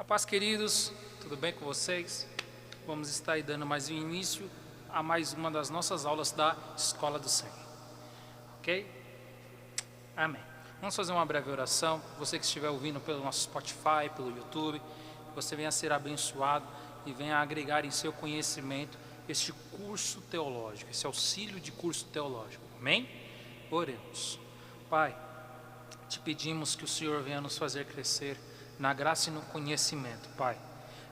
Paz, queridos, tudo bem com vocês? Vamos estar aí dando mais um início a mais uma das nossas aulas da Escola do Senhor, ok? Amém. Vamos fazer uma breve oração. Você que estiver ouvindo pelo nosso Spotify, pelo YouTube, que você venha ser abençoado e venha agregar em seu conhecimento este curso teológico, esse auxílio de curso teológico, amém? Oremos. Pai, te pedimos que o Senhor venha nos fazer crescer na graça e no conhecimento, Pai,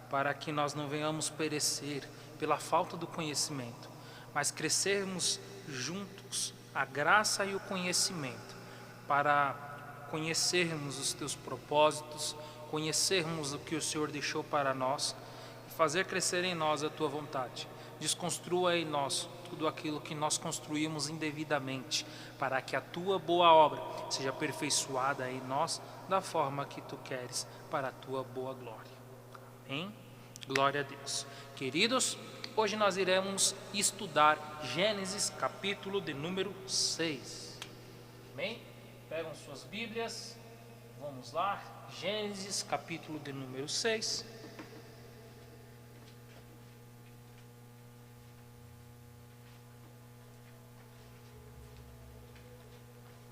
para que nós não venhamos perecer pela falta do conhecimento, mas crescermos juntos a graça e o conhecimento, para conhecermos os teus propósitos, conhecermos o que o Senhor deixou para nós e fazer crescer em nós a tua vontade. Desconstrua em nós tudo aquilo que nós construímos indevidamente, para que a tua boa obra seja aperfeiçoada em nós da forma que tu queres, para a tua boa glória. Amém? Glória a Deus. Queridos, hoje nós iremos estudar Gênesis capítulo de número 6. Amém? Pegam suas Bíblias, vamos lá. Gênesis capítulo de número 6.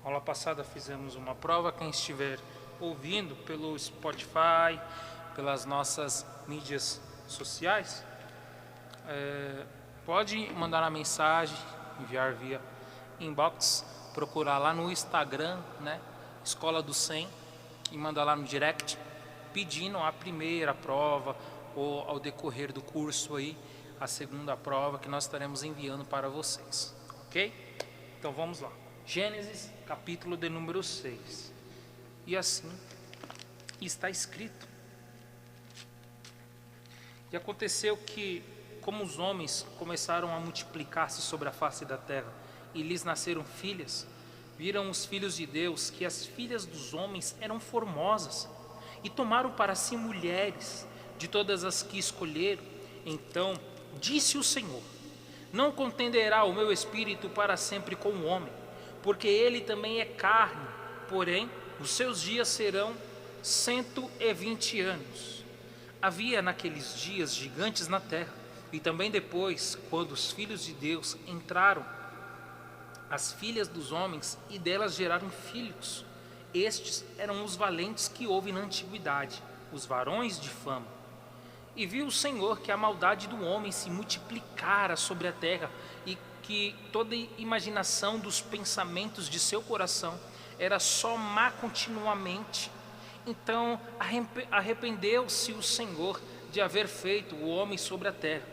Aula passada fizemos uma prova. Quem estiver ouvindo pelo Spotify, pelas nossas mídias sociais, pode mandar uma mensagem, enviar via inbox, procurar lá no Instagram, né, Escola do 100, e mandar lá no direct, pedindo a primeira prova ou ao decorrer do curso aí, a segunda prova que nós estaremos enviando para vocês, ok? Então vamos lá. Gênesis capítulo de número 6. E assim está escrito: E aconteceu que, como os homens começaram a multiplicar-se sobre a face da terra, e lhes nasceram filhas, viram os filhos de Deus que as filhas dos homens eram formosas, e tomaram para si mulheres de todas as que escolheram. Então disse o Senhor: Não contenderá o meu espírito para sempre com o homem, porque ele também é carne, porém os seus dias serão 120 anos. Havia naqueles dias gigantes na terra, e também depois, quando os filhos de Deus entraram, as filhas dos homens, e delas geraram filhos. Estes eram os valentes que houve na antiguidade, os varões de fama. E viu o Senhor que a maldade do homem se multiplicara sobre a terra, e que toda imaginação dos pensamentos de seu coração era só má continuamente. Então arrependeu-se o Senhor de haver feito o homem sobre a terra,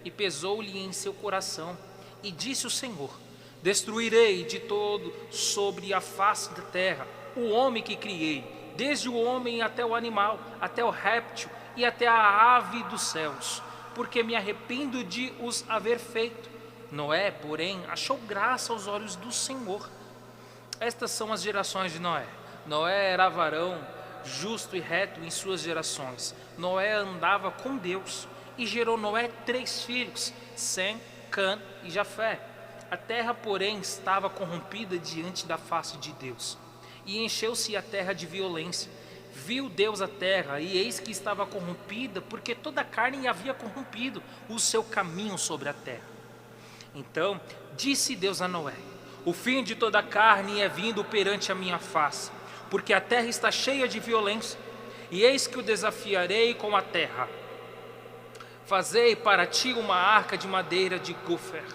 e pesou-lhe em seu coração, e disse o Senhor: Destruirei de todo sobre a face da terra o homem que criei, desde o homem até o animal, até o réptil e até a ave dos céus, porque me arrependo de os haver feito. Noé, porém, achou graça aos olhos do Senhor. Estas são as gerações de Noé. Noé era varão justo e reto em suas gerações. Noé andava com Deus, e gerou Noé 3 filhos, Sem, Cã e Jafé. A terra, porém, estava corrompida diante da face de Deus, e encheu-se a terra de violência. Viu Deus a terra, e eis que estava corrompida, porque toda a carne havia corrompido o seu caminho sobre a terra. Então disse Deus a Noé: O fim de toda a carne é vindo perante a minha face, porque a terra está cheia de violência, e eis que o desafiarei com a terra. Fazei para ti uma arca de madeira de gofer.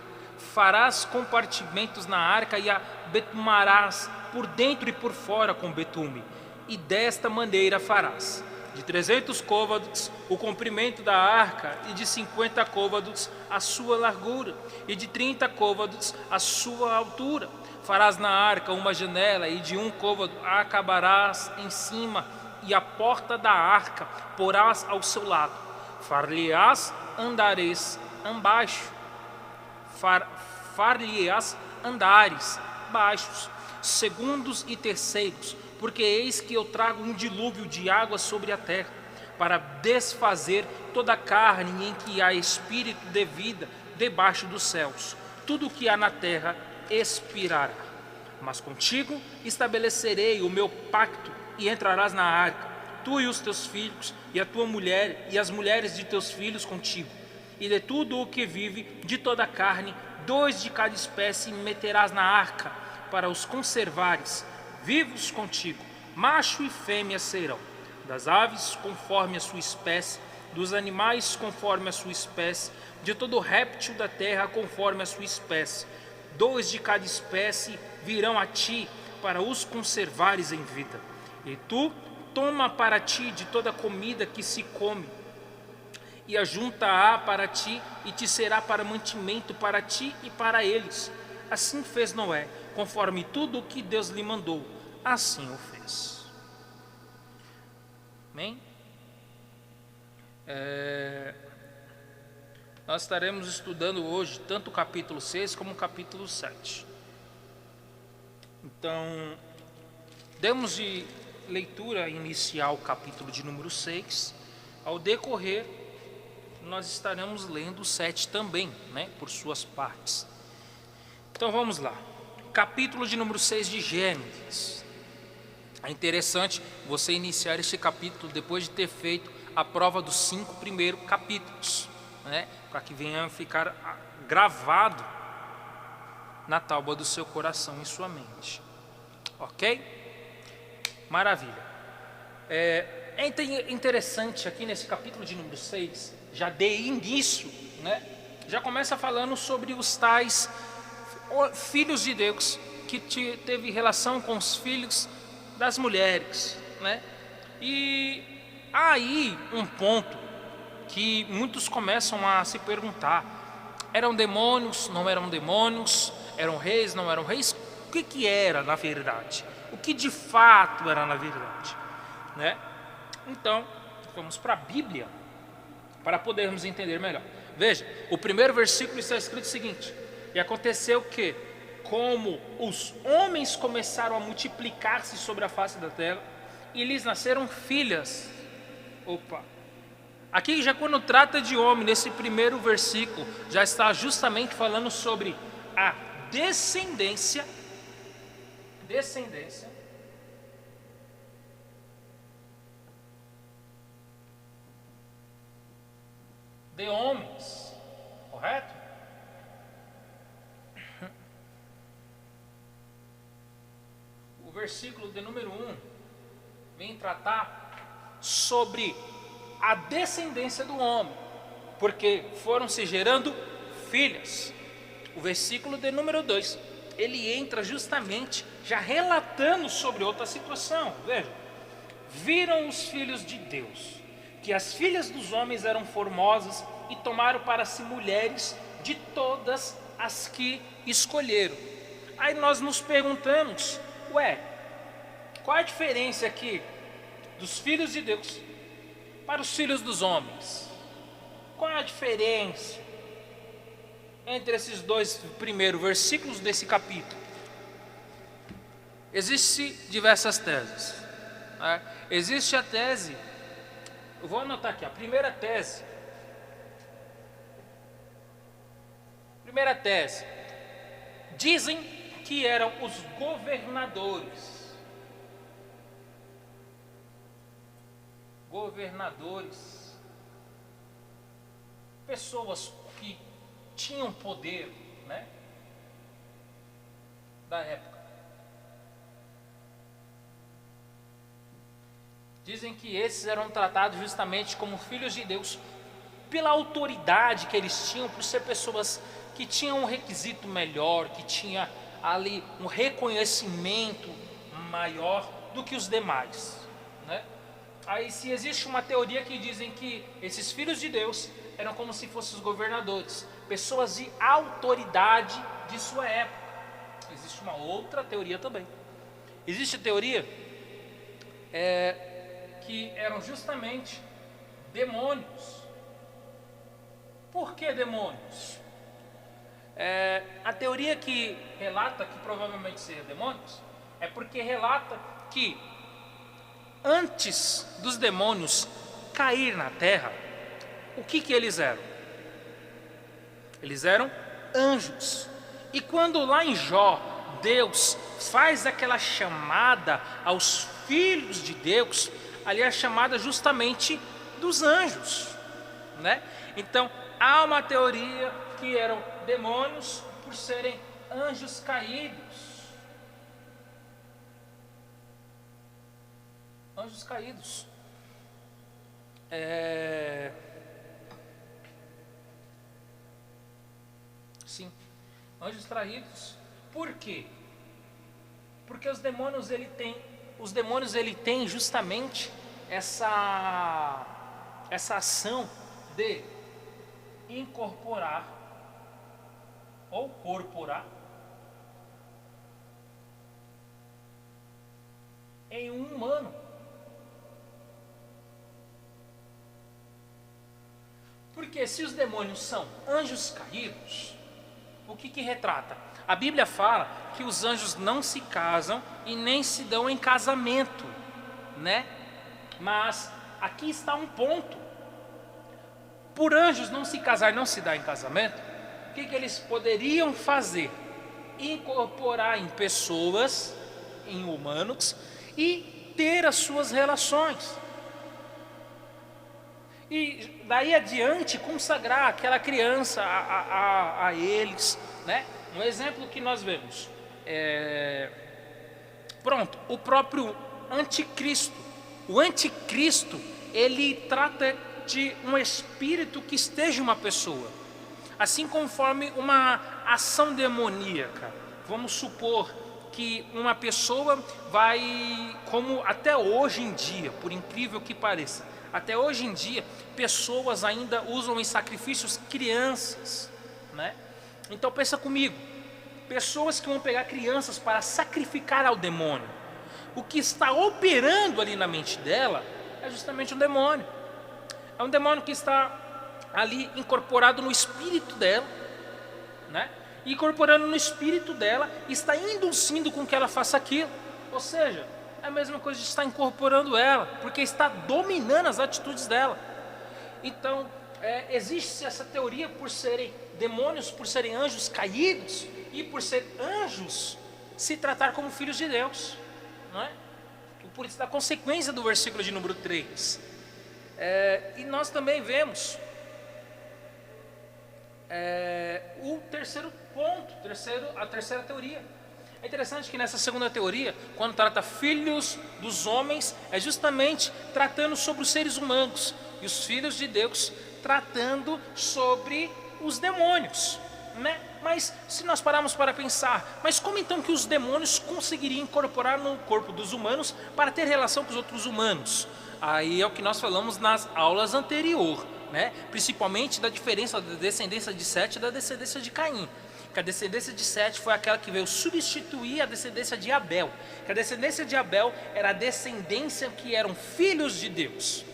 Farás compartimentos na arca e a betumarás por dentro e por fora com betume, e desta maneira farás: de 300 côvados o comprimento da arca, e de 50 côvados a sua largura, e de 30 côvados a sua altura. Farás na arca uma janela, e de 1 côvado a acabarás em cima, e a porta da arca porás ao seu lado. Far-lhe-ás andares abaixo, far-lhe-ás andares baixos, segundos e terceiros, porque eis que eu trago um dilúvio de água sobre a terra, para desfazer toda a carne em que há espírito de vida debaixo dos céus. Tudo o que há na terra expirará. Mas contigo estabelecerei o meu pacto, e entrarás na arca, tu e os teus filhos, e a tua mulher, e as mulheres de teus filhos contigo, e de tudo o que vive, de toda a carne, 2 de cada espécie meterás na arca, para os conservares vivos contigo, macho e fêmea serão, das aves conforme a sua espécie, dos animais conforme a sua espécie, de todo réptil da terra conforme a sua espécie. 2 de cada espécie virão a ti, para os conservares em vida. E tu toma para ti de toda comida que se come, e ajunta-a para ti, e te será para mantimento para ti e para eles. Assim fez Noé, conforme tudo o que Deus lhe mandou, assim o fez. Amém? Nós estaremos estudando hoje tanto o capítulo 6 como o capítulo 7. Então, demos de leitura inicial o capítulo de número 6. Ao decorrer, nós estaremos lendo o 7 também, né, por suas partes. Então vamos lá. Capítulo de número 6 de Gênesis. É interessante você iniciar esse capítulo depois de ter feito a prova dos 5 primeiros capítulos, né, para que venha a ficar gravado na tábua do seu coração e sua mente. Ok? Maravilha. É interessante aqui nesse capítulo de número 6, já de início, né, já começa falando sobre os tais filhos de Deus que teve relação com os filhos das mulheres, né? E aí um ponto que muitos começam a se perguntar: eram demônios, não eram demônios? Eram reis, não eram reis? O que era na verdade? O que de fato era na verdade, né? Então, vamos para a Bíblia para podermos entender melhor. Veja, o primeiro versículo está escrito o seguinte: e aconteceu que, como os homens começaram a multiplicar-se sobre a face da terra, e lhes nasceram filhas. Opa! Aqui já quando trata de homem, nesse primeiro versículo, já está justamente falando sobre a descendência de homens, correto? O versículo de número 1 vem tratar sobre a descendência do homem, porque foram se gerando filhas. O versículo de número 2, ele entra justamente já relatando sobre outra situação. Veja, viram os filhos de Deus que as filhas dos homens eram formosas e tomaram para si mulheres de todas as que escolheram. Aí nós nos perguntamos: qual a diferença aqui dos filhos de Deus para os filhos dos homens? Qual é a diferença entre esses 2 primeiros versículos desse capítulo? Existem diversas teses, né? Existe a tese, eu vou anotar aqui, a primeira tese, dizem que eram os governadores, pessoas que tinham poder, né, da época. Dizem que esses eram tratados justamente como filhos de Deus pela autoridade que eles tinham, por ser pessoas que tinham um requisito melhor, que tinha ali um reconhecimento maior do que os demais, né? Aí se existe uma teoria que dizem que esses filhos de Deus eram como se fossem os governadores, pessoas de autoridade de sua época. Existe uma outra teoria também. Existe a teoria que eram justamente demônios. Por que demônios? A teoria que relata que provavelmente seriam demônios é porque relata que antes dos demônios cair na terra, o que eles eram? Eles eram anjos. E quando lá em Jó, Deus faz aquela chamada aos filhos de Deus, ali é chamada justamente dos anjos, né? Então há uma teoria que eram demônios por serem anjos caídos. Anjos caídos. Sim, anjos traídos. Por quê? Porque os demônios ele tem justamente essa ação de incorporar ou corporar em um humano. Porque se os demônios são anjos caídos, o que retrata? A Bíblia fala que os anjos não se casam e nem se dão em casamento, né? Mas aqui está um ponto. Por anjos não se casar, não se dar em casamento, o que eles poderiam fazer? Incorporar em pessoas, em humanos, e ter as suas relações. E daí adiante consagrar aquela criança a eles, né? Um exemplo que nós vemos pronto, o próprio anticristo. O anticristo, ele trata de um espírito que esteja em uma pessoa, assim conforme uma ação demoníaca. Vamos supor que uma pessoa vai, como até hoje em dia, por incrível que pareça, até hoje em dia, pessoas ainda usam em sacrifícios crianças, né? Então pensa comigo, pessoas que vão pegar crianças para sacrificar ao demônio. O que está operando ali na mente dela é justamente um demônio. É um demônio que está ali incorporado no espírito dela, né? E incorporando no espírito dela, está induzindo com que ela faça aquilo. Ou seja, é a mesma coisa de estar incorporando ela, porque está dominando as atitudes dela. Então, existe essa teoria por serem demônios, por serem anjos caídos, e por ser anjos, se tratar como filhos de Deus, não é? Por isso da consequência do versículo de número 3. E nós também vemos o terceiro ponto, a terceira teoria. É interessante que nessa segunda teoria, quando trata filhos dos homens, é justamente tratando sobre os seres humanos, e os filhos de Deus tratando sobre os demônios, né? Mas se nós pararmos para pensar, mas como então que os demônios conseguiriam incorporar no corpo dos humanos para ter relação com os outros humanos? Aí é o que nós falamos nas aulas anteriores, né? Principalmente da diferença da descendência de Sete e da descendência de Caim. Que a descendência de Sete foi aquela que veio substituir a descendência de Abel. Que a descendência de Abel era a descendência que eram filhos de Deus.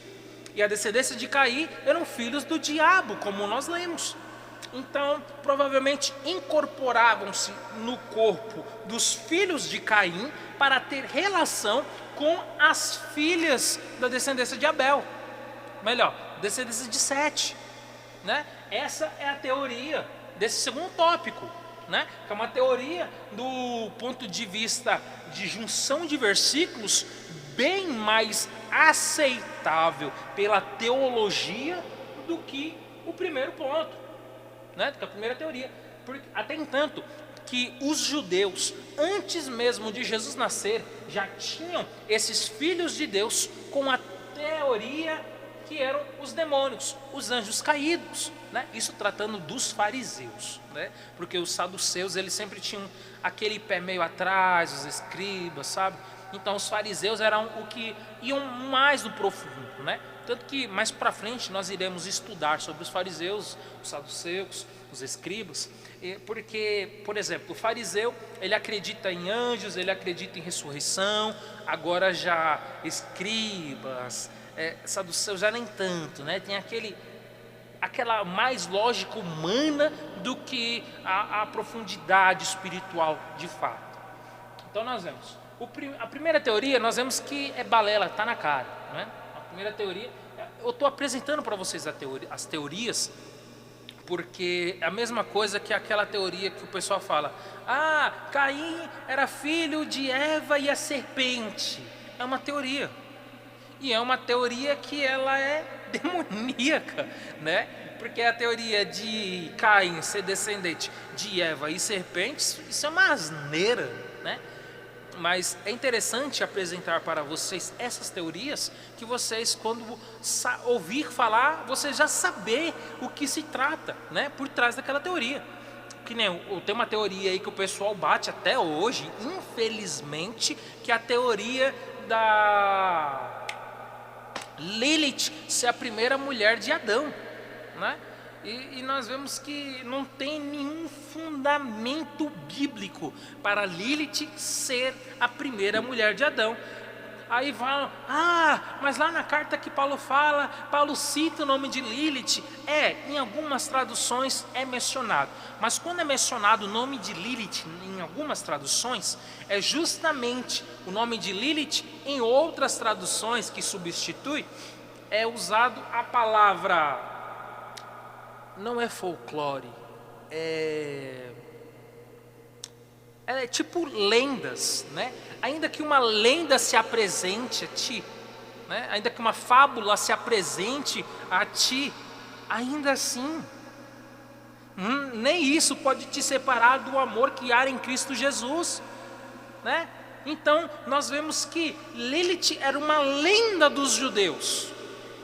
E a descendência de Caim eram filhos do diabo, como nós lemos. Então, provavelmente incorporavam-se no corpo dos filhos de Caim para ter relação com as filhas da descendência de Abel. Melhor, descendência de Sete, né? Essa é a teoria desse segundo tópico, né? Que é uma teoria do ponto de vista de junção de versículos bem mais aceitável pela teologia do que o primeiro ponto, né? Do que a primeira teoria. Porque, até entanto que os judeus, antes mesmo de Jesus nascer, já tinham esses filhos de Deus com a teoria que eram os demônios, os anjos caídos, né? Isso tratando dos fariseus, né? Porque os saduceus, eles sempre tinham aquele pé meio atrás, os escribas, sabe? Então os fariseus eram o que iam mais no profundo, né? Tanto que mais para frente nós iremos estudar sobre os fariseus, os saduceus, os escribas, porque, por exemplo, o fariseu, ele acredita em anjos, ele acredita em ressurreição. Agora já escribas, saduceus já nem tanto, né? Tem aquela mais lógica humana do que a profundidade espiritual de fato. Então nós vemos a primeira teoria, nós vemos que é balela, está na cara, né? A primeira teoria, eu estou apresentando para vocês as teorias, porque é a mesma coisa que aquela teoria que o pessoal fala: ah, Caim era filho de Eva e a serpente. É uma teoria. E é uma teoria que ela é demoníaca, né? Porque a teoria de Caim ser descendente de Eva e serpentes, isso é uma asneira, né? Mas é interessante apresentar para vocês essas teorias, que vocês, quando ouvir falar, vocês já saber o que se trata, né? Por trás daquela teoria. Que nem tem uma teoria aí que o pessoal bate até hoje, infelizmente, que é a teoria da Lilith ser a primeira mulher de Adão, né? E nós vemos que não tem nenhum fundamento bíblico para Lilith ser a primeira mulher de Adão. Aí falam, mas lá na carta que Paulo fala, Paulo cita o nome de Lilith. Em algumas traduções é mencionado. Mas quando é mencionado o nome de Lilith em algumas traduções, é justamente o nome de Lilith. Em outras traduções que substitui, é usado a palavra, não é folclore, é tipo lendas, né? Ainda que uma lenda se apresente a ti, né? Ainda que uma fábula se apresente a ti, ainda assim, nem isso pode te separar do amor que há em Cristo Jesus, né? Então nós vemos que Lilith era uma lenda dos judeus,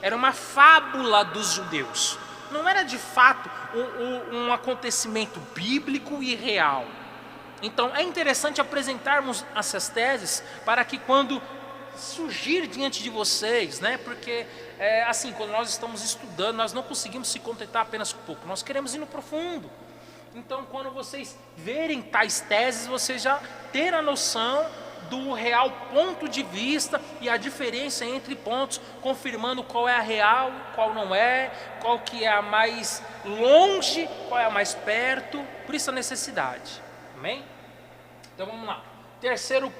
era uma fábula dos judeus, não era de fato um acontecimento bíblico e real. Então é interessante apresentarmos essas teses para que quando surgir diante de vocês, né? Porque assim, quando nós estamos estudando, nós não conseguimos se contentar apenas com pouco, nós queremos ir no profundo. Então quando vocês verem tais teses, vocês já terão a noção do real ponto de vista e a diferença entre pontos, confirmando qual é a real, qual não é, qual que é a mais longe, qual é a mais perto. Por isso a necessidade. Amém? Então vamos lá. Terceiro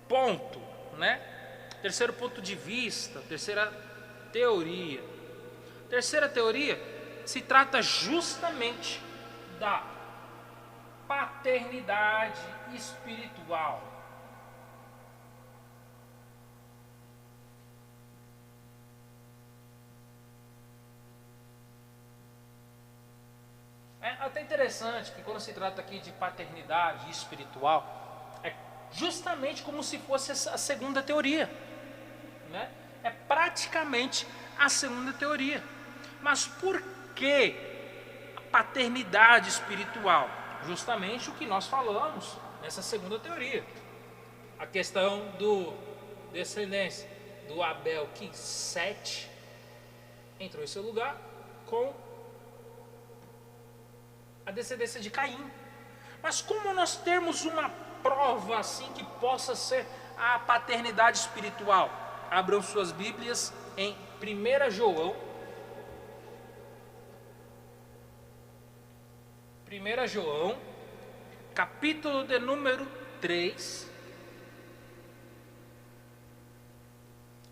ponto, né? Terceiro ponto de vista, terceira teoria. Terceira teoria se trata justamente da paternidade espiritual. É até interessante que quando se trata aqui de paternidade espiritual, é justamente como se fosse a segunda teoria, né? É praticamente a segunda teoria. Mas por que a paternidade espiritual? Justamente o que nós falamos nessa segunda teoria. A questão do descendência do Abel, que Sete entrou em seu lugar com a descendência de Caim. Mas como nós temos uma prova assim que possa ser a paternidade espiritual? Abram suas Bíblias em 1 João. 1 João, capítulo de número 3.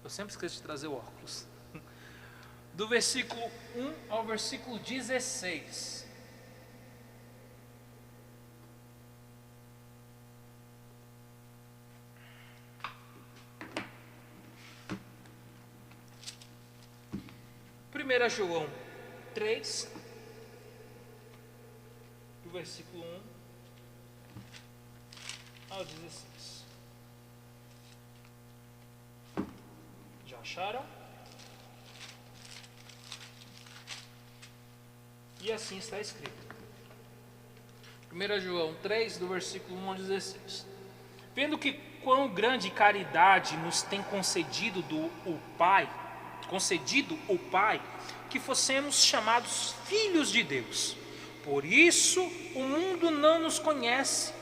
Eu sempre esqueço de trazer o óculos. Do versículo 1 ao versículo 16. Primeira João 3, do versículo 1 ao 16. Já acharam? E assim está escrito. 1 João 3, do versículo 1 ao 16. Vendo que quão grande caridade nos tem concedido o Pai, que fossemos chamados filhos de Deus. Por isso o mundo não nos conhece,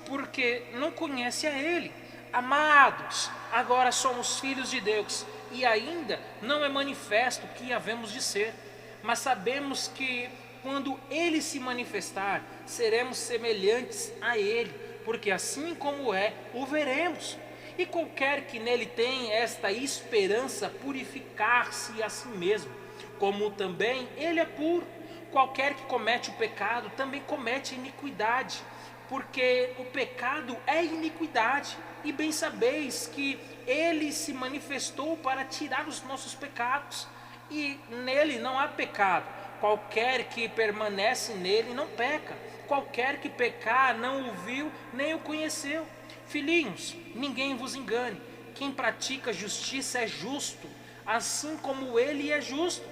porque não conhece a Ele. Amados, agora somos filhos de Deus, e ainda não é manifesto o que havemos de ser. Mas sabemos que quando Ele se manifestar, seremos semelhantes a Ele, porque assim como é, o veremos. E qualquer que nele tem esta esperança, purificar-se a si mesmo, como também Ele é puro. Qualquer que comete o pecado também comete iniquidade, porque o pecado é iniquidade, e bem sabeis que ele se manifestou para tirar os nossos pecados, e nele não há pecado. Qualquer que permanece nele não peca. Qualquer que pecar não o viu nem o conheceu. Filhinhos, ninguém vos engane. Quem pratica justiça é justo, assim como ele é justo.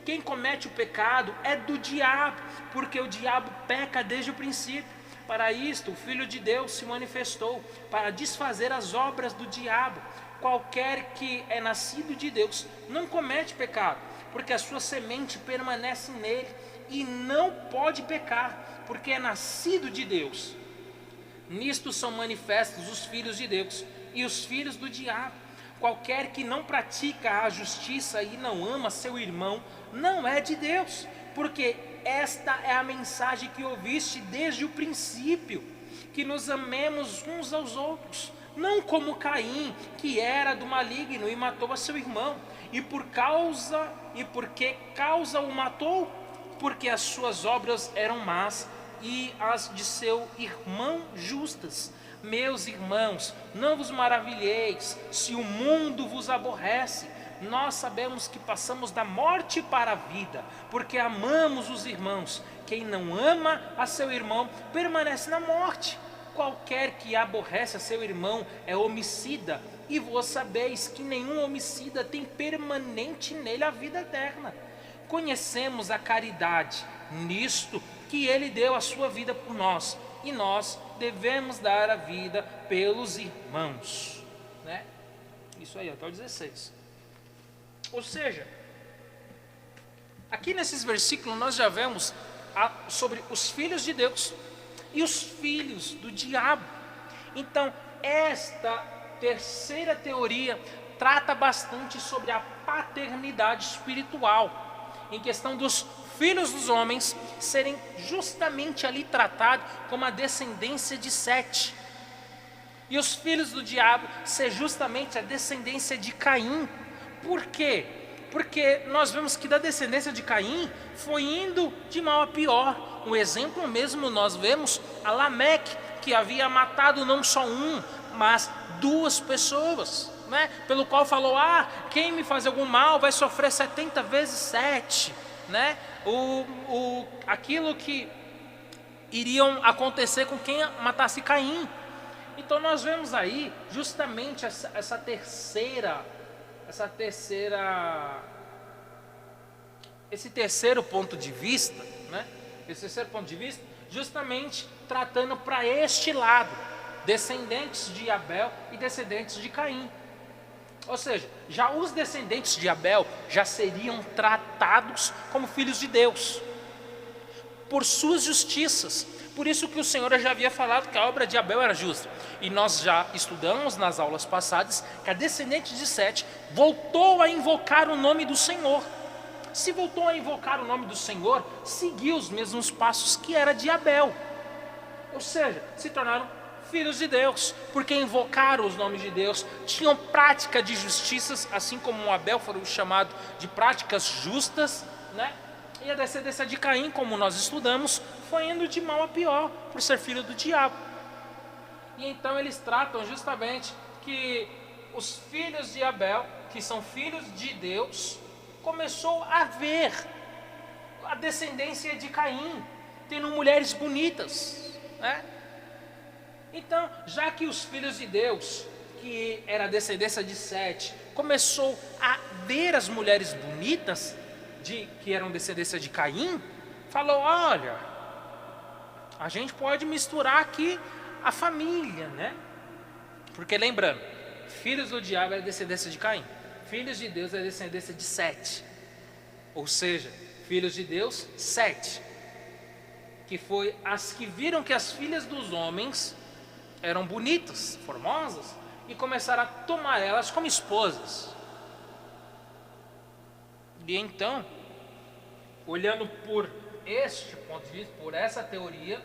Quem comete o pecado é do diabo, porque o diabo peca desde o princípio. Para isto o Filho de Deus se manifestou, para desfazer as obras do diabo. Qualquer que é nascido de Deus não comete pecado, porque a sua semente permanece nele, e não pode pecar, porque é nascido de Deus. Nisto são manifestos os filhos de Deus e os filhos do diabo. Qualquer que não pratica a justiça e não ama seu irmão, não é de Deus, porque esta é a mensagem que ouviste desde o princípio, que nos amemos uns aos outros, não como Caim, que era do maligno e matou a seu irmão. E por que causa o matou? Porque as suas obras eram más e as de seu irmão justas. Meus irmãos, não vos maravilheis se o mundo vos aborrece. Nós sabemos que passamos da morte para a vida, porque amamos os irmãos. Quem não ama a seu irmão permanece na morte. Qualquer que aborrece a seu irmão é homicida, e vós sabeis que nenhum homicida tem permanente nele a vida eterna. Conhecemos a caridade, nisto que ele deu a sua vida por nós, e nós devemos dar a vida pelos irmãos, né? Isso aí, até o 16. Ou seja, aqui nesses versículos nós já vemos sobre os filhos de Deus e os filhos do diabo. Então, esta terceira teoria trata bastante sobre a paternidade espiritual, em questão dos filhos dos homens serem justamente ali tratados como a descendência de Sete, e os filhos do diabo ser justamente a descendência de Caim. Por quê? Porque nós vemos que da descendência de Caim foi indo de mal a pior. Um exemplo mesmo nós vemos a Lameque, que havia matado não só um, mas duas pessoas, né? Pelo qual falou, quem me faz algum mal vai sofrer 70 vezes 7, né? Aquilo que iriam acontecer com quem matasse Caim. Então nós vemos aí justamente esse terceiro ponto de vista, né? Esse terceiro ponto de vista, justamente tratando para este lado, descendentes de Abel e descendentes de Caim. Ou seja, já os descendentes de Abel já seriam tratados como filhos de Deus, por suas justiças. Por isso que o Senhor já havia falado que a obra de Abel era justa. E nós já estudamos nas aulas passadas que a descendente de Sete voltou a invocar o nome do Senhor. Se voltou a invocar o nome do Senhor, seguiu os mesmos passos que era de Abel. Ou seja, se tornaram filhos de Deus, porque invocaram os nomes de Deus, tinham prática de justiças, assim como Abel foi chamado de práticas justas, né? E a descendência de Caim, como nós estudamos, foi indo de mal a pior, por ser filho do diabo. E então eles tratam justamente que os filhos de Abel, que são filhos de Deus, começou a ver a descendência de Caim, tendo mulheres bonitas, né? Então, já que os filhos de Deus, que era a descendência de Sete, começou a ver as mulheres bonitas, que eram descendência de Caim, falou, olha, a gente pode misturar aqui a família, né? Porque lembrando, filhos do diabo é descendência de Caim, filhos de Deus é descendência de Sete. Ou seja, filhos de Deus, Sete, que foi as que viram que as filhas dos homens eram bonitas, formosas, e começaram a tomar elas como esposas. E então, olhando por este ponto de vista, por essa teoria,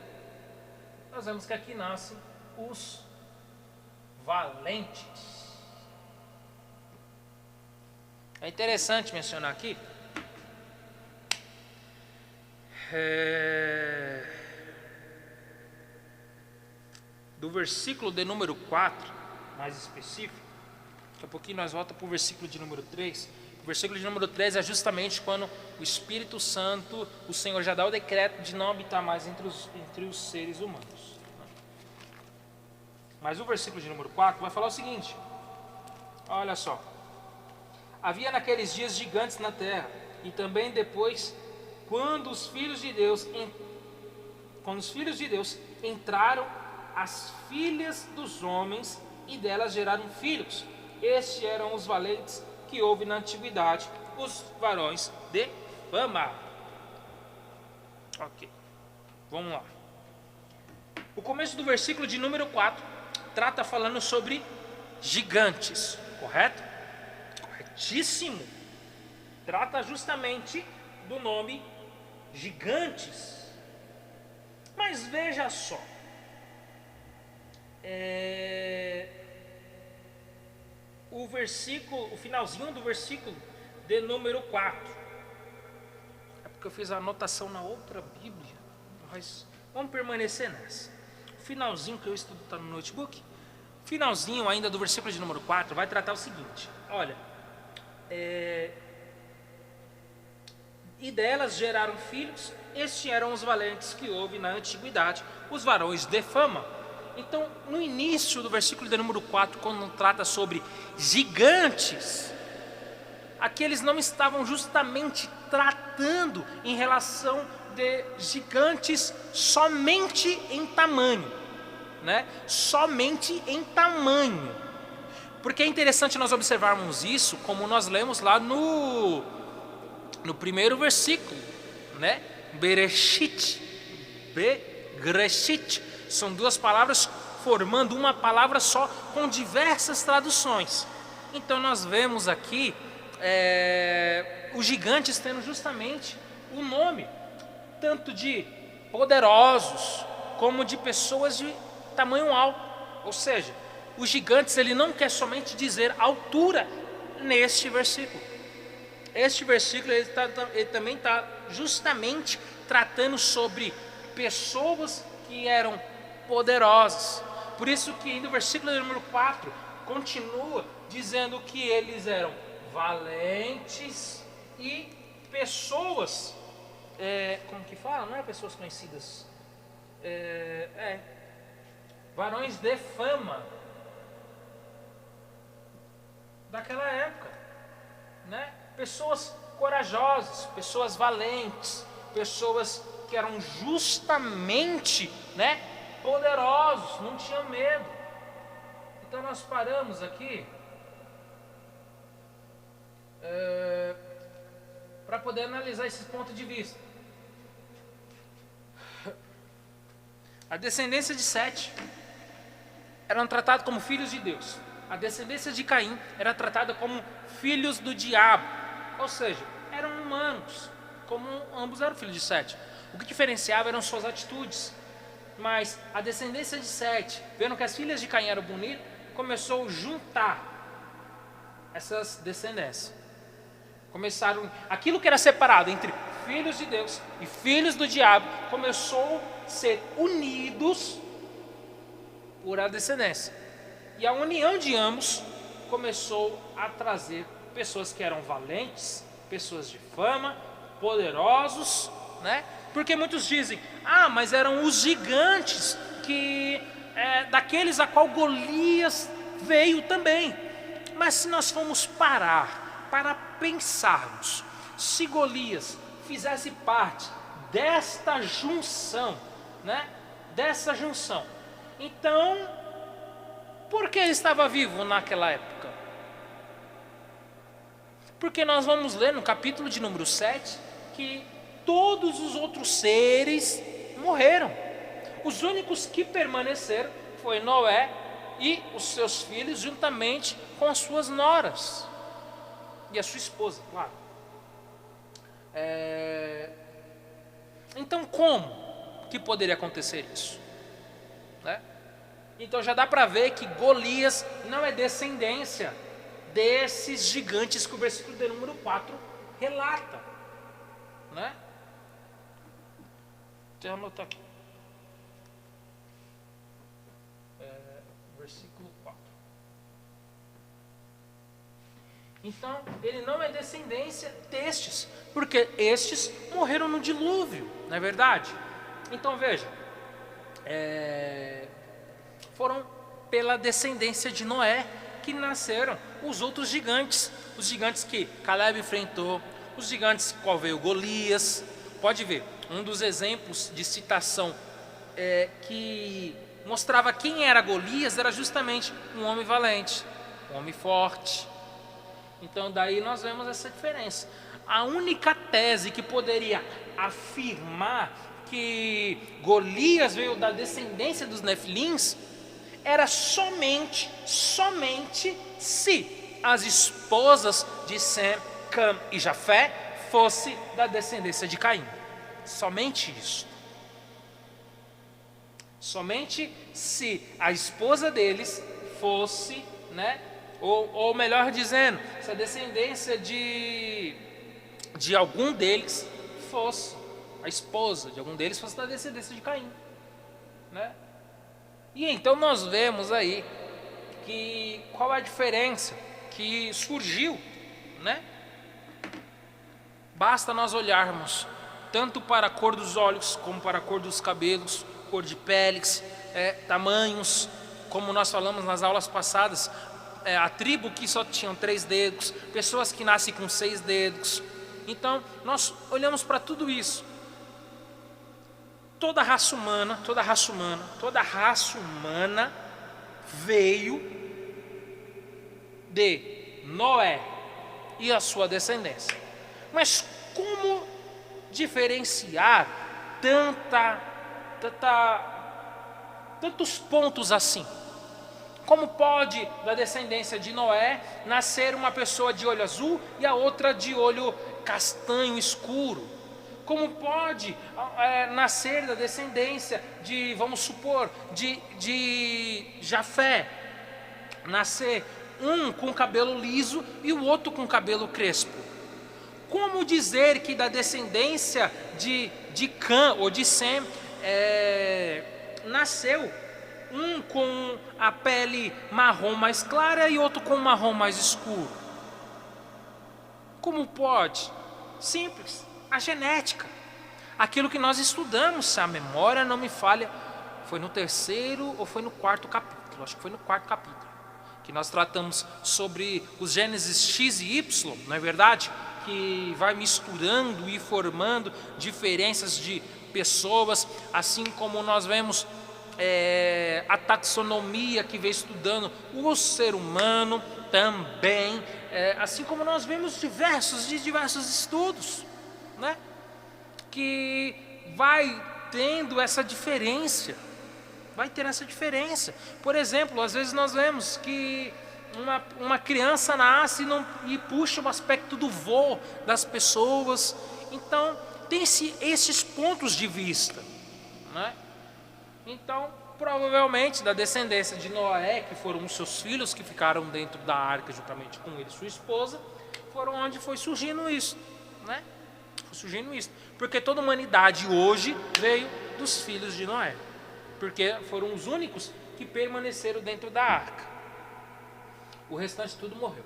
nós vemos que aqui nascem os valentes. É interessante mencionar aqui do versículo de número 4, mais específico, daqui a pouquinho nós voltamos para o versículo de número 3. O versículo de número 3 é justamente quando o Espírito Santo, o Senhor já dá o decreto de não habitar mais entre os seres humanos. Mas o versículo de número 4 vai falar o seguinte, olha só. Havia naqueles dias gigantes na terra, e também depois, quando os filhos de Deus entraram, as filhas dos homens, e delas geraram filhos. Estes eram os valentes que houve na antiguidade, os varões de fama. Ok, vamos lá. O começo do versículo de número 4 trata falando sobre gigantes, correto? Corretíssimo. Trata justamente do nome gigantes. Mas veja só, o finalzinho do versículo de número 4. É porque eu fiz a anotação na outra Bíblia, mas vamos permanecer nessa. O finalzinho que eu estudo está no notebook. O finalzinho ainda do versículo de número 4 vai tratar o seguinte, olha, e delas geraram filhos, estes eram os valentes que houve na antiguidade, os varões de fama. Então, no início do versículo de número 4, quando trata sobre gigantes, aqui eles não estavam justamente tratando em relação de gigantes somente em tamanho, né? Somente em tamanho. Porque é interessante nós observarmos isso, como nós lemos lá no primeiro versículo, né? Bereshit, são duas palavras formando uma palavra só com diversas traduções. Então nós vemos aqui os gigantes tendo justamente o nome tanto de poderosos como de pessoas de tamanho alto. Ou seja, os gigantes, ele não quer somente dizer altura neste versículo. Este versículo ele também está justamente tratando sobre pessoas que eram poderosas. Por isso que no versículo número 4 continua dizendo que eles eram valentes e pessoas, como que fala? Não é pessoas conhecidas, varões de fama daquela época, né? Pessoas corajosas, pessoas valentes, pessoas que eram justamente, né, poderosos, não tinham medo. Então nós paramos aqui para poder analisar esses pontos de vista. A descendência de Sete eram tratados como filhos de Deus. A descendência de Caim era tratada como filhos do diabo. Ou seja, eram humanos, como ambos eram filhos de Sete. O que diferenciava eram suas atitudes. Mas a descendência de Sete, vendo que as filhas de Caim eram bonitas, começou a juntar essas descendências. Começaram, aquilo que era separado entre filhos de Deus e filhos do diabo, começou a ser unidos por a descendência. E a união de ambos começou a trazer pessoas que eram valentes, pessoas de fama, poderosos, né? Porque muitos dizem, mas eram os gigantes que daqueles a qual Golias veio também. Mas se nós formos parar para pensarmos, se Golias fizesse parte desta junção, né? Dessa junção, então por que ele estava vivo naquela época? Porque nós vamos ler no capítulo de número 7 que todos os outros seres morreram. Os únicos que permaneceram foi Noé e os seus filhos, juntamente com as suas noras e a sua esposa, claro. Então como que poderia acontecer isso, né? Então já dá para ver que Golias não é descendência desses gigantes que o versículo de número 4 relata, né? Deixa eu anotar aqui. versículo 4. Então, ele não é descendência destes, porque estes morreram no dilúvio, não é verdade? Então, veja, foram pela descendência de Noé que nasceram os outros gigantes, os gigantes que Caleb enfrentou, os gigantes qual veio Golias. Pode ver, um dos exemplos de citação que mostrava quem era Golias era justamente um homem valente, um homem forte. Então daí nós vemos essa diferença. A única tese que poderia afirmar que Golias veio da descendência dos Nefilins era somente se as esposas de Sem, Cam e Jafé fossem da descendência de Caim. Somente isso. Somente se a esposa deles fosse, ou melhor dizendo, se a descendência de algum deles fosse, a esposa de algum deles fosse da descendência de Caim, E então nós vemos aí que qual é a diferença que surgiu, Basta nós olharmos tanto para a cor dos olhos, como para a cor dos cabelos, cor de peles, tamanhos, como nós falamos nas aulas passadas, a tribo que só tinham 3 dedos, pessoas que nascem com 6 dedos. Então, nós olhamos para tudo isso. Toda a raça humana veio de Noé e a sua descendência. Mas como diferenciar tantos pontos assim? Como pode da descendência de Noé nascer uma pessoa de olho azul e a outra de olho castanho escuro? Como pode nascer da descendência de, vamos supor, de Jafé, nascer um com cabelo liso e o outro com cabelo crespo? Como dizer que da descendência de Cã ou de Sem nasceu um com a pele marrom mais clara e outro com marrom mais escuro? Como pode? Simples, a genética. Aquilo que nós estudamos, se a memória não me falha, foi no 3º ou foi no 4º capítulo? Acho que foi no 4º capítulo, que nós tratamos sobre os Gênesis X e Y, não é verdade? Que vai misturando e formando diferenças de pessoas, assim como nós vemos a taxonomia que vem estudando o ser humano também, assim como nós vemos diversos estudos, que vai tendo essa diferença, Por exemplo, às vezes nós vemos que uma criança nasce e puxa o aspecto do vô das pessoas. Então tem-se esses pontos de vista, Então provavelmente da descendência de Noé, que foram os seus filhos que ficaram dentro da arca juntamente com ele e sua esposa, foram onde foi surgindo isso, porque toda a humanidade hoje veio dos filhos de Noé, porque foram os únicos que permaneceram dentro da arca. O restante tudo morreu.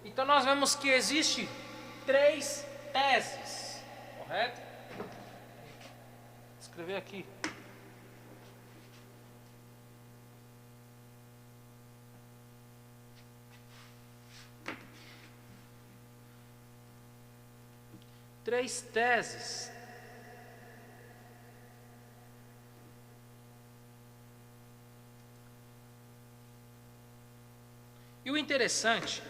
Então nós vemos que existe 3 teses, correto? Vou escrever aqui. Três teses. E o interessante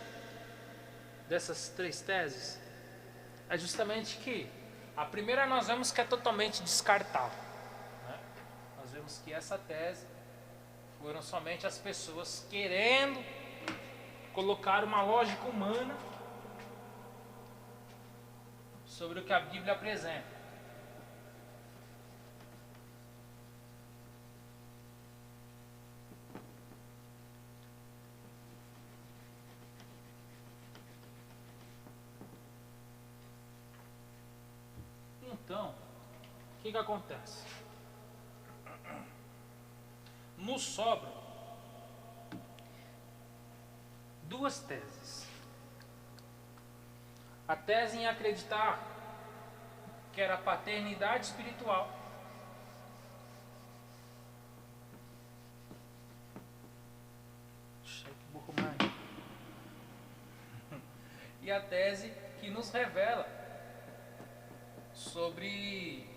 dessas 3 teses é justamente que a primeira nós vemos que é totalmente descartável, Nós vemos que essa tese foram somente as pessoas querendo colocar uma lógica humana sobre o que a Bíblia apresenta. Então, o que acontece? Nos sobram duas teses. A tese em acreditar que era a paternidade espiritual, e a tese que nos revela sobre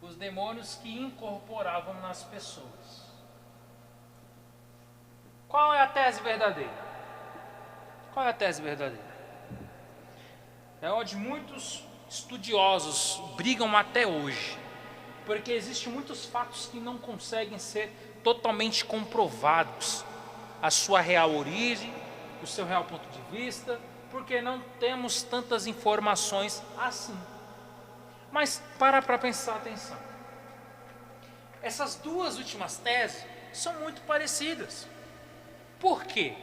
os demônios que incorporavam nas pessoas. Qual é a tese verdadeira? Qual é a tese verdadeira? É onde muitos estudiosos brigam até hoje, porque existem muitos fatos que não conseguem ser totalmente comprovados, a sua real origem, o seu real ponto de vista, porque não temos tantas informações assim. Mas para pensar, atenção. Essas duas últimas teses são muito parecidas. Por quê?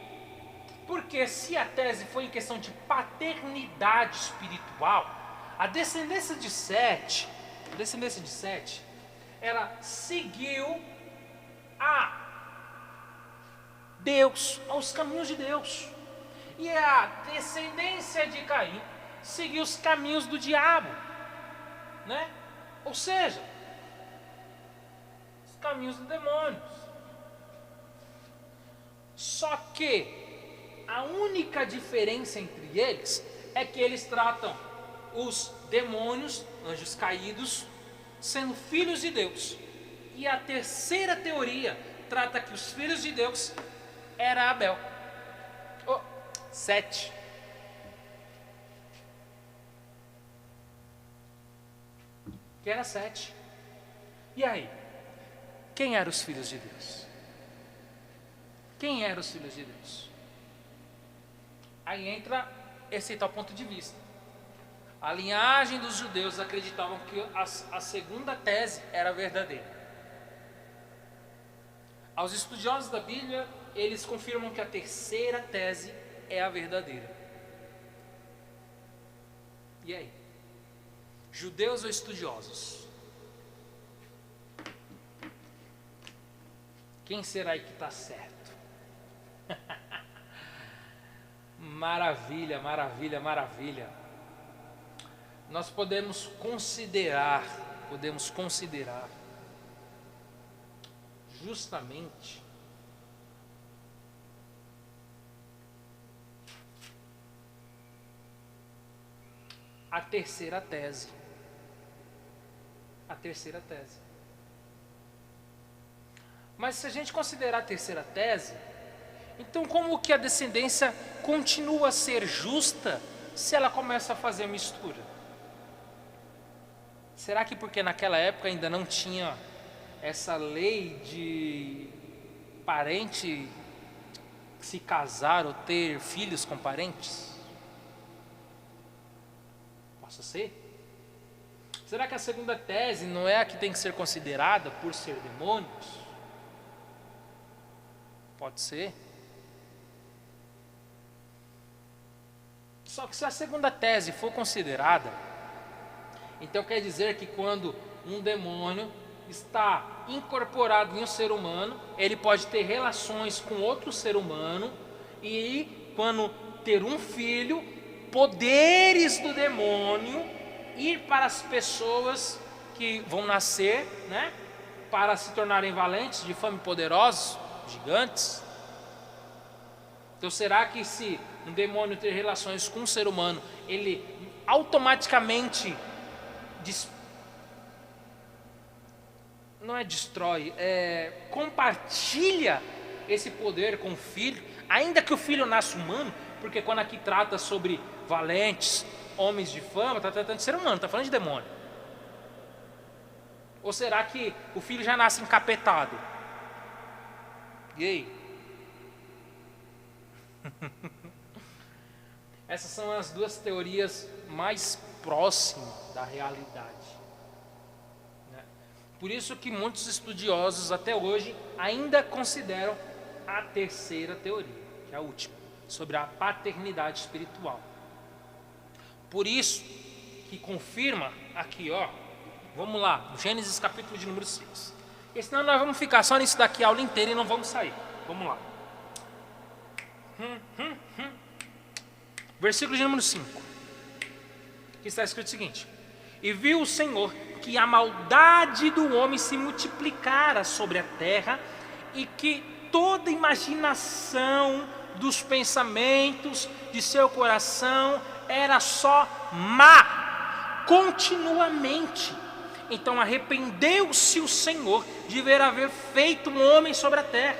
Porque se a tese foi em questão de paternidade espiritual, a descendência de Sete, ela seguiu a Deus, aos caminhos de Deus. E a descendência de Caim seguiu os caminhos do diabo, né? Ou seja, os caminhos dos demônios. Só que a única diferença entre eles é que eles tratam os demônios, anjos caídos, sendo filhos de Deus. E a terceira teoria trata que os filhos de Deus era Abel. Sete. Que era Sete. E aí? Quem eram os filhos de Deus? Quem eram os filhos de Deus? Aí entra esse tal ponto de vista. A linhagem dos judeus acreditavam que a segunda tese era verdadeira. Aos estudiosos da Bíblia, eles confirmam que a terceira tese é a verdadeira. E aí? Judeus ou estudiosos? Quem será aí que está certo? Maravilha, maravilha, maravilha. Nós podemos considerar justamente a terceira tese. Mas se a gente considerar a terceira tese, então como que a descendência continua a ser justa se ela começa a fazer mistura? Será que porque naquela época ainda não tinha essa lei de parente se casar ou ter filhos com parentes? Possa ser? Será que a segunda tese não é a que tem que ser considerada por ser demônios? Pode ser. Só que se a segunda tese for considerada, então quer dizer que quando um demônio está incorporado em um ser humano, ele pode ter relações com outro ser humano e quando ter um filho, poderes do demônio ir para as pessoas que vão nascer, né, para se tornarem valentes, de fama e poderosos, gigantes. Então será que se um demônio ter relações com um ser humano, ele automaticamente compartilha esse poder com o filho, ainda que o filho nasça humano? Porque quando aqui trata sobre valentes, homens de fama, está tratando de ser humano, está falando de demônio. Ou será que o filho já nasce encapetado? E aí? Essas são as duas teorias mais próximas da realidade, né? Por isso que muitos estudiosos até hoje ainda consideram a terceira teoria, que é a última, sobre a paternidade espiritual. Por isso que confirma aqui, ó, vamos lá, Gênesis capítulo de número 6. Porque senão nós vamos ficar só nisso daqui a aula inteira e não vamos sair. Vamos lá. Versículo de número 5. Que está escrito o seguinte: e viu o Senhor que a maldade do homem se multiplicara sobre a terra, e que toda imaginação dos pensamentos de seu coração era só má, continuamente. Então arrependeu-se o Senhor de ver haver feito um homem sobre a terra,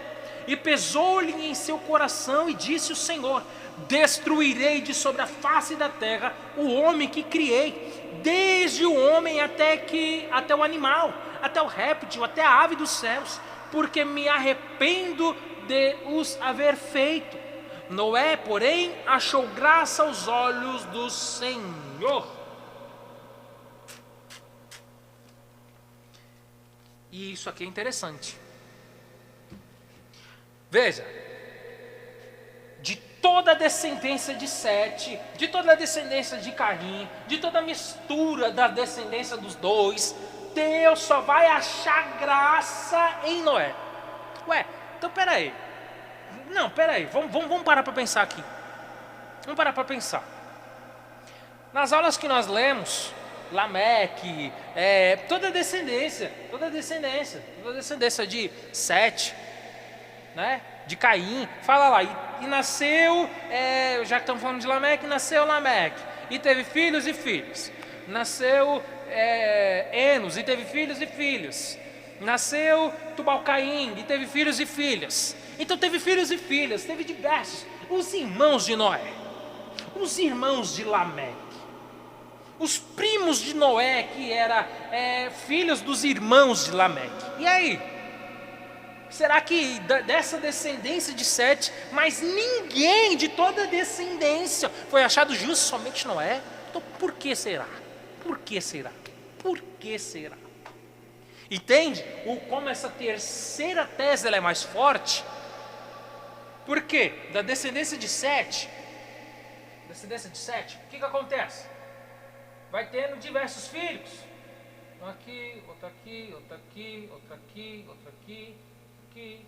e pesou-lhe em seu coração, e disse o Senhor: destruirei de sobre a face da terra o homem que criei, desde o homem até o animal, até o réptil, até a ave dos céus, porque me arrependo de os haver feito. Noé, porém, achou graça aos olhos do Senhor. E isso aqui é interessante. Veja, de toda a descendência de Sete, de toda a descendência de Caim, de toda a mistura da descendência dos dois, Deus só vai achar graça em Noé. Ué, então peraí. Não, peraí, vamos parar para pensar aqui. Vamos parar para pensar. Nas aulas que nós lemos, Lameque, toda a descendência de Sete, né, de Caim, fala lá, e nasceu, já que estamos falando de Lameque, nasceu Lameque, e teve filhos e filhos. Nasceu Enos, e teve filhos e filhos. Nasceu Tubal-Caim, e teve filhos e filhas. Então teve filhos e filhas, teve diversos. Os irmãos de Noé, os irmãos de Lameque, os primos de Noé, que eram filhos dos irmãos de Lameque. E aí? Será que dessa descendência de Sete, mas ninguém de toda a descendência foi achado justo, somente Noé? Então por que será? Por que será? Por que será? Entende como essa terceira tese ela é mais forte? Por quê? Da descendência de Sete, o que acontece? Vai tendo diversos filhos. Um aqui, outro aqui, outro aqui, outro aqui, outro aqui, aqui.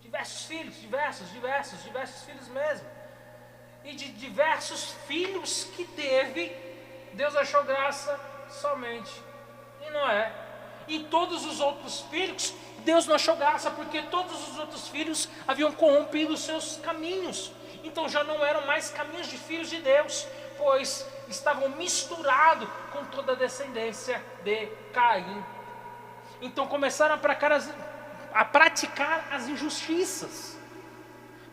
Diversos filhos, diversos filhos mesmo. E de diversos filhos que teve, Deus achou graça somente em Noé. E todos os outros filhos, Deus não achou graça, porque todos os outros filhos haviam corrompido os seus caminhos. Então já não eram mais caminhos de filhos de Deus, pois estavam misturados com toda a descendência de Caim. Então começaram a praticar as injustiças.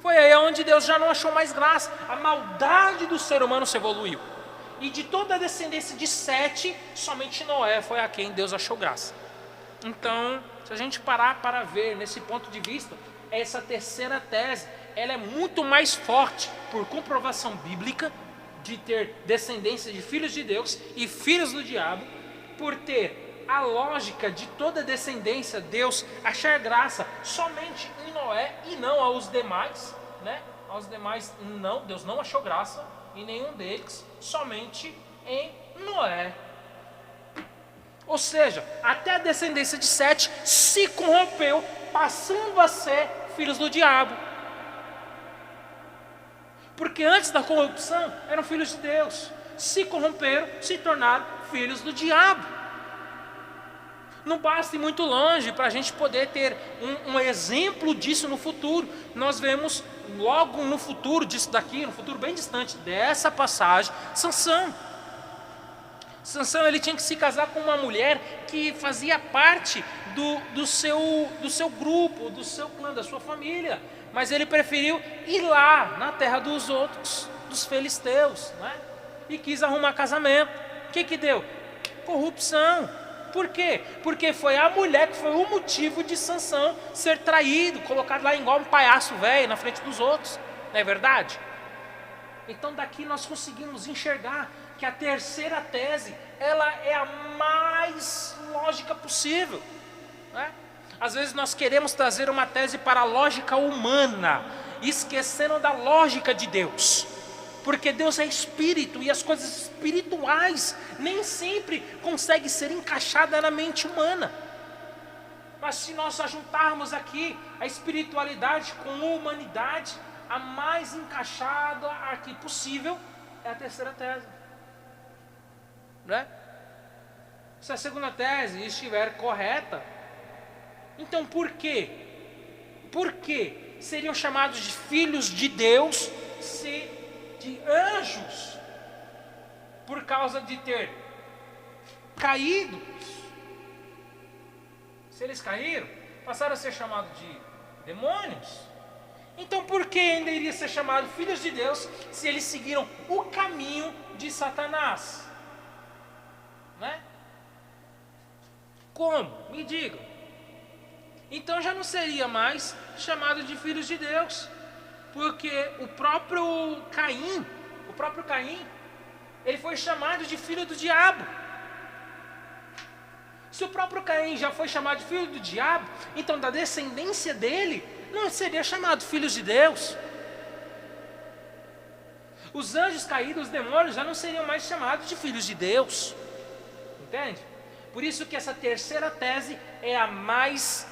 Foi aí onde Deus já não achou mais graça. A maldade do ser humano se evoluiu. E de toda a descendência de Sete, somente Noé foi a quem Deus achou graça. Então, se a gente parar para ver nesse ponto de vista, essa terceira tese, ela é muito mais forte por comprovação bíblica, de ter descendência de filhos de Deus e filhos do diabo, por ter a lógica de toda descendência, Deus achar graça somente em Noé e não aos demais, né? Aos demais não, Deus não achou graça em nenhum deles, somente em Noé. Ou seja, até a descendência de Sete se corrompeu, passando a ser filhos do diabo. Porque antes da corrupção eram filhos de Deus, se corromperam, se tornaram filhos do diabo. Não basta ir muito longe para a gente poder ter um exemplo disso no futuro. Nós vemos logo no futuro disso daqui, no futuro bem distante dessa passagem, Sansão. Sansão, ele tinha que se casar com uma mulher que fazia parte do seu grupo, do seu clã, da sua família. Mas ele preferiu ir lá na terra dos outros, dos filisteus, né? E quis arrumar casamento. O que deu? Corrupção. Por quê? Porque foi a mulher que foi o motivo de Sansão ser traído, colocado lá igual um palhaço velho na frente dos outros. Não é verdade? Então daqui nós conseguimos enxergar que a terceira tese, ela é a mais lógica possível, né? Às vezes nós queremos trazer uma tese para a lógica humana, esquecendo da lógica de Deus. Porque Deus é espírito e as coisas espirituais nem sempre conseguem ser encaixadas na mente humana. Mas se nós juntarmos aqui a espiritualidade com a humanidade, a mais encaixada aqui possível é a terceira tese, né? Se a segunda tese estiver correta, então por quê? Por que seriam chamados de filhos de Deus se de anjos, por causa de ter caído? Se eles caíram, passaram a ser chamados de demônios. Então por que ainda iria ser chamado filhos de Deus se eles seguiram o caminho de Satanás? Né? Como? Me digam. Então já não seria mais chamado de filhos de Deus, porque o próprio Caim, ele foi chamado de filho do diabo. Se o próprio Caim já foi chamado de filho do diabo, então da descendência dele não seria chamado filhos de Deus. Os anjos caídos, os demônios, já não seriam mais chamados de filhos de Deus. Entende? Por isso que essa terceira tese é a mais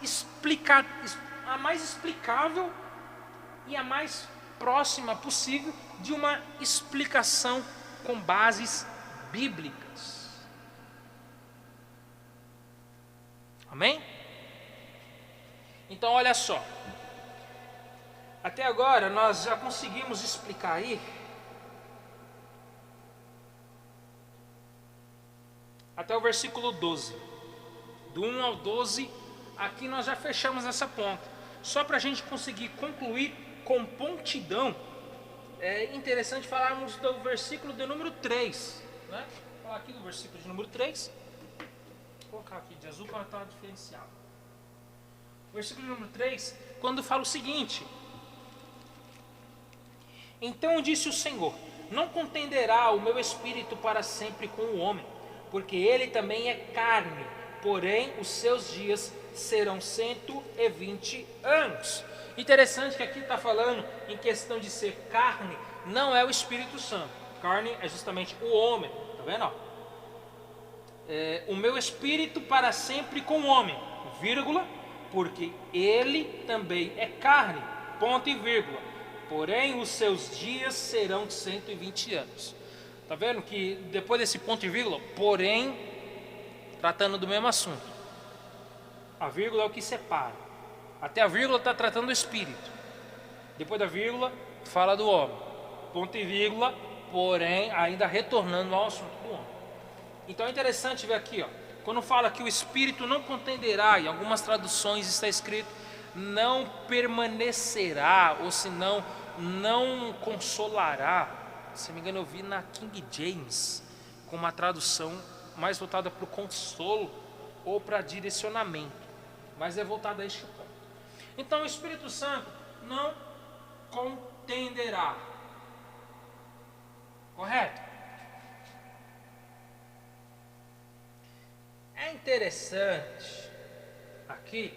explicável e a mais próxima possível de uma explicação com bases bíblicas. Amém? Então olha só, até agora nós já conseguimos explicar aí até o versículo 12, do 1 ao 12, aqui nós já fechamos essa ponta. Só para a gente conseguir concluir com prontidão, é interessante falarmos do versículo de número 3, né? Vou falar aqui do versículo de número 3, vou colocar aqui de azul para estar diferenciado. O versículo de número 3, quando fala o seguinte: então disse o Senhor, não contenderá o meu espírito para sempre com o homem, porque ele também é carne, porém os seus dias serão 120 anos. Interessante que aqui está falando em questão de ser carne, não é o Espírito Santo. Carne é justamente o homem, tá vendo? O meu espírito para sempre com o homem, vírgula, porque ele também é carne, ponto e vírgula, porém os seus dias serão 120 anos. Tá vendo que depois desse ponto e vírgula, porém, tratando do mesmo assunto, a vírgula é o que separa. Até a vírgula está tratando do espírito, depois da vírgula fala do homem, ponto e vírgula, porém ainda retornando ao assunto do homem. Então é interessante ver aqui, ó, quando fala que o espírito não contenderá, em algumas traduções está escrito não permanecerá, ou senão não consolará. Se não me engano eu vi na King James com uma tradução mais voltada para o consolo ou para direcionamento, mas é voltada a este ponto. Então o Espírito Santo não contenderá, correto? É interessante aqui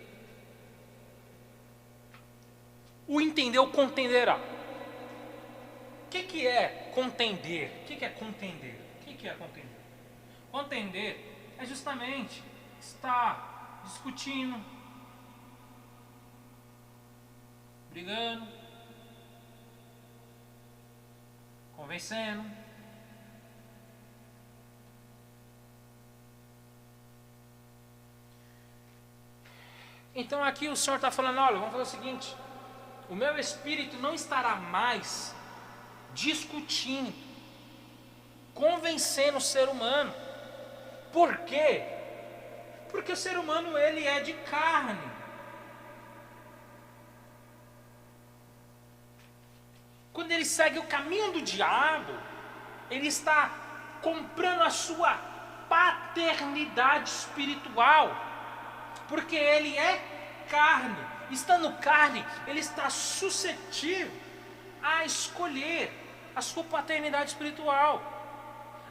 o entender o contenderá. O que é contender? O que é contender? O que é contender? Contender é justamente estar discutindo, brigando, convencendo. Então aqui o Senhor está falando, olha, vamos fazer o seguinte, o meu espírito não estará mais discutindo, convencendo o ser humano. Por quê? Porque o ser humano ele é de carne. Quando ele segue o caminho do diabo, ele está comprando a sua paternidade espiritual, porque ele é carne. Estando carne, ele está suscetível a escolher a sua paternidade espiritual.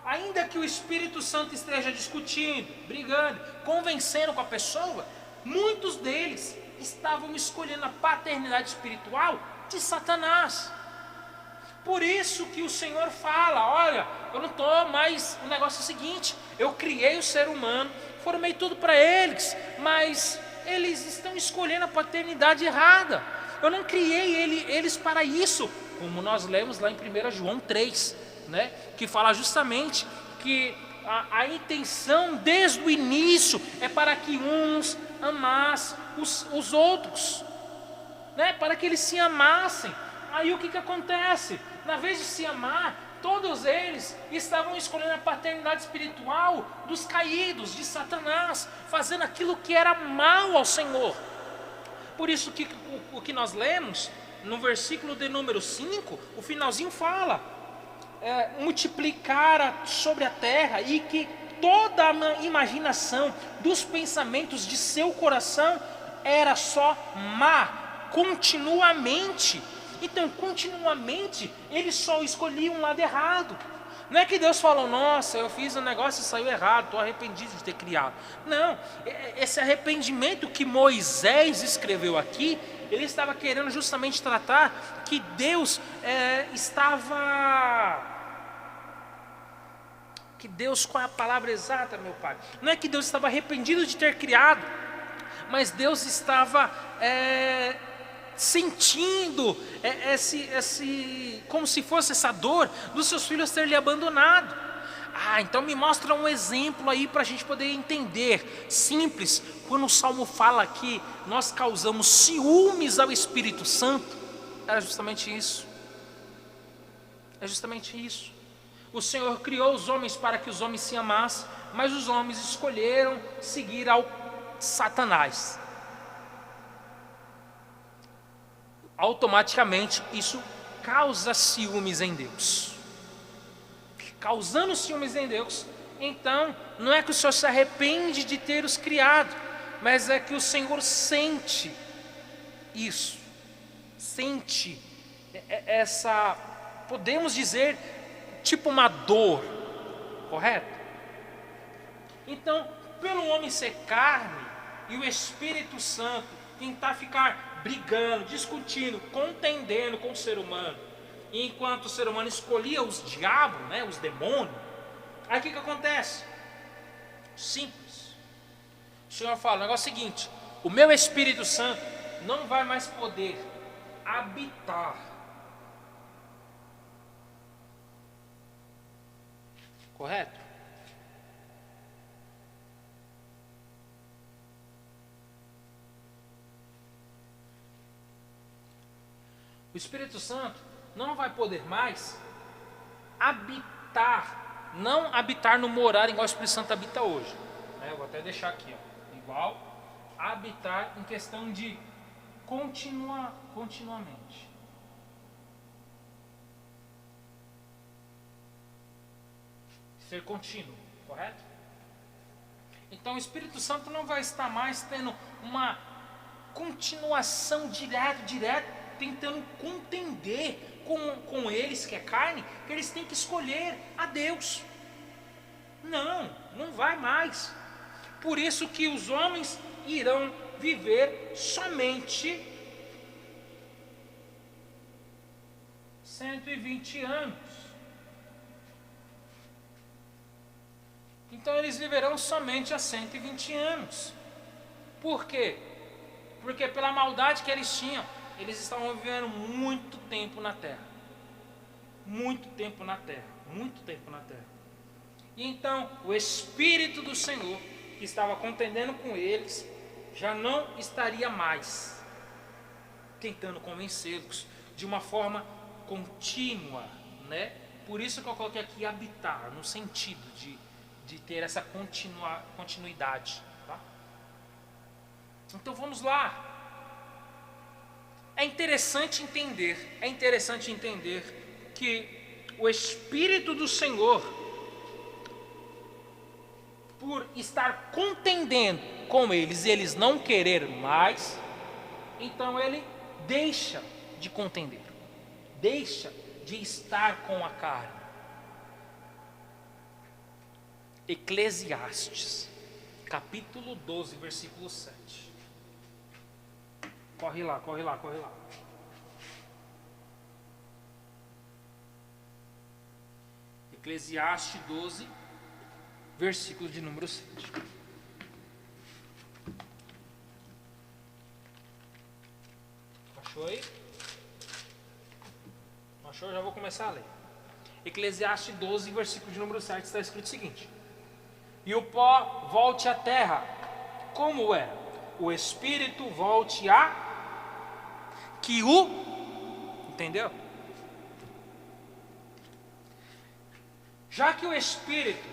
Ainda que o Espírito Santo esteja discutindo, brigando, convencendo com a pessoa, muitos deles estavam escolhendo a paternidade espiritual de Satanás. Por isso que o Senhor fala, olha, eu não estou mais, o negócio é o seguinte, eu criei o ser humano, formei tudo para eles, mas eles estão escolhendo a paternidade errada. Eu não criei eles para isso, como nós lemos lá em 1 João 3, né? Que fala justamente que a intenção desde o início é para que uns amassem os outros, né? Para que eles se amassem. Aí o que acontece? Na vez de se amar, todos eles estavam escolhendo a paternidade espiritual dos caídos, de Satanás, fazendo aquilo que era mal ao Senhor. Por isso que o que nós lemos no versículo de número 5, o finalzinho fala: multiplicar sobre a terra, e que toda a imaginação dos pensamentos de seu coração era só má, continuamente. Então, continuamente, eles só escolhiam um lado errado. Não é que Deus falou: nossa, eu fiz um negócio e saiu errado, estou arrependido de ter criado. Não, esse arrependimento que Moisés escreveu aqui, ele estava querendo justamente tratar que Deus qual é a palavra exata, meu pai? Não é que Deus estava arrependido de ter criado, mas Deus estava sentindo como se fosse essa dor dos seus filhos ter lhe abandonado. Então me mostra um exemplo aí para a gente poder entender. Simples, quando o Salmo fala que nós causamos ciúmes ao Espírito Santo, era justamente isso. É justamente isso. O Senhor criou os homens para que os homens se amassem, mas os homens escolheram seguir ao Satanás. Automaticamente isso causa ciúmes em Deus. Causando ciúmes em Deus, então não é que o Senhor se arrepende de ter os criado, mas é que o Senhor sente isso, sente essa, podemos dizer, tipo uma dor, correto? Então, pelo homem ser carne e o Espírito Santo tentar ficar brigando, discutindo, contendendo com o ser humano, e enquanto o ser humano escolhia os diabos, né, os demônios, aí o que acontece? Simples. O Senhor fala o negócio seguinte: o meu Espírito Santo não vai mais poder habitar. Correto? O Espírito Santo não vai poder mais habitar, não habitar no morar igual o Espírito Santo habita hoje. Eu vou até deixar aqui, ó, igual habitar em questão de continuamente. Ser contínuo, correto? Então o Espírito Santo não vai estar mais tendo uma continuação direta, tentando contender com eles, que é carne, que eles têm que escolher a Deus. Não vai mais. Por isso que os homens irão viver somente 120 anos. Então eles viverão somente há 120 anos. Por quê? Porque pela maldade que eles tinham, eles estavam vivendo muito tempo na terra. Muito tempo na terra. E então o Espírito do Senhor, que estava contendendo com eles, já não estaria mais tentando convencê-los de uma forma contínua, né? Por isso que eu coloquei aqui habitar, no sentido de ter essa continuidade, tá? Então vamos lá. É interessante entender que o Espírito do Senhor, por estar contendendo com eles e eles não querer mais, então ele deixa de contender, deixa de estar com a carne. Eclesiastes, capítulo 12, versículo 7. Corre lá. Eclesiastes 12, versículo de número 7. Achou aí? Achou? Já vou começar a ler. Eclesiastes 12, versículo de número 7, está escrito o seguinte: e o pó volte à terra, como era, o espírito volte a que o... Entendeu? Já que o espírito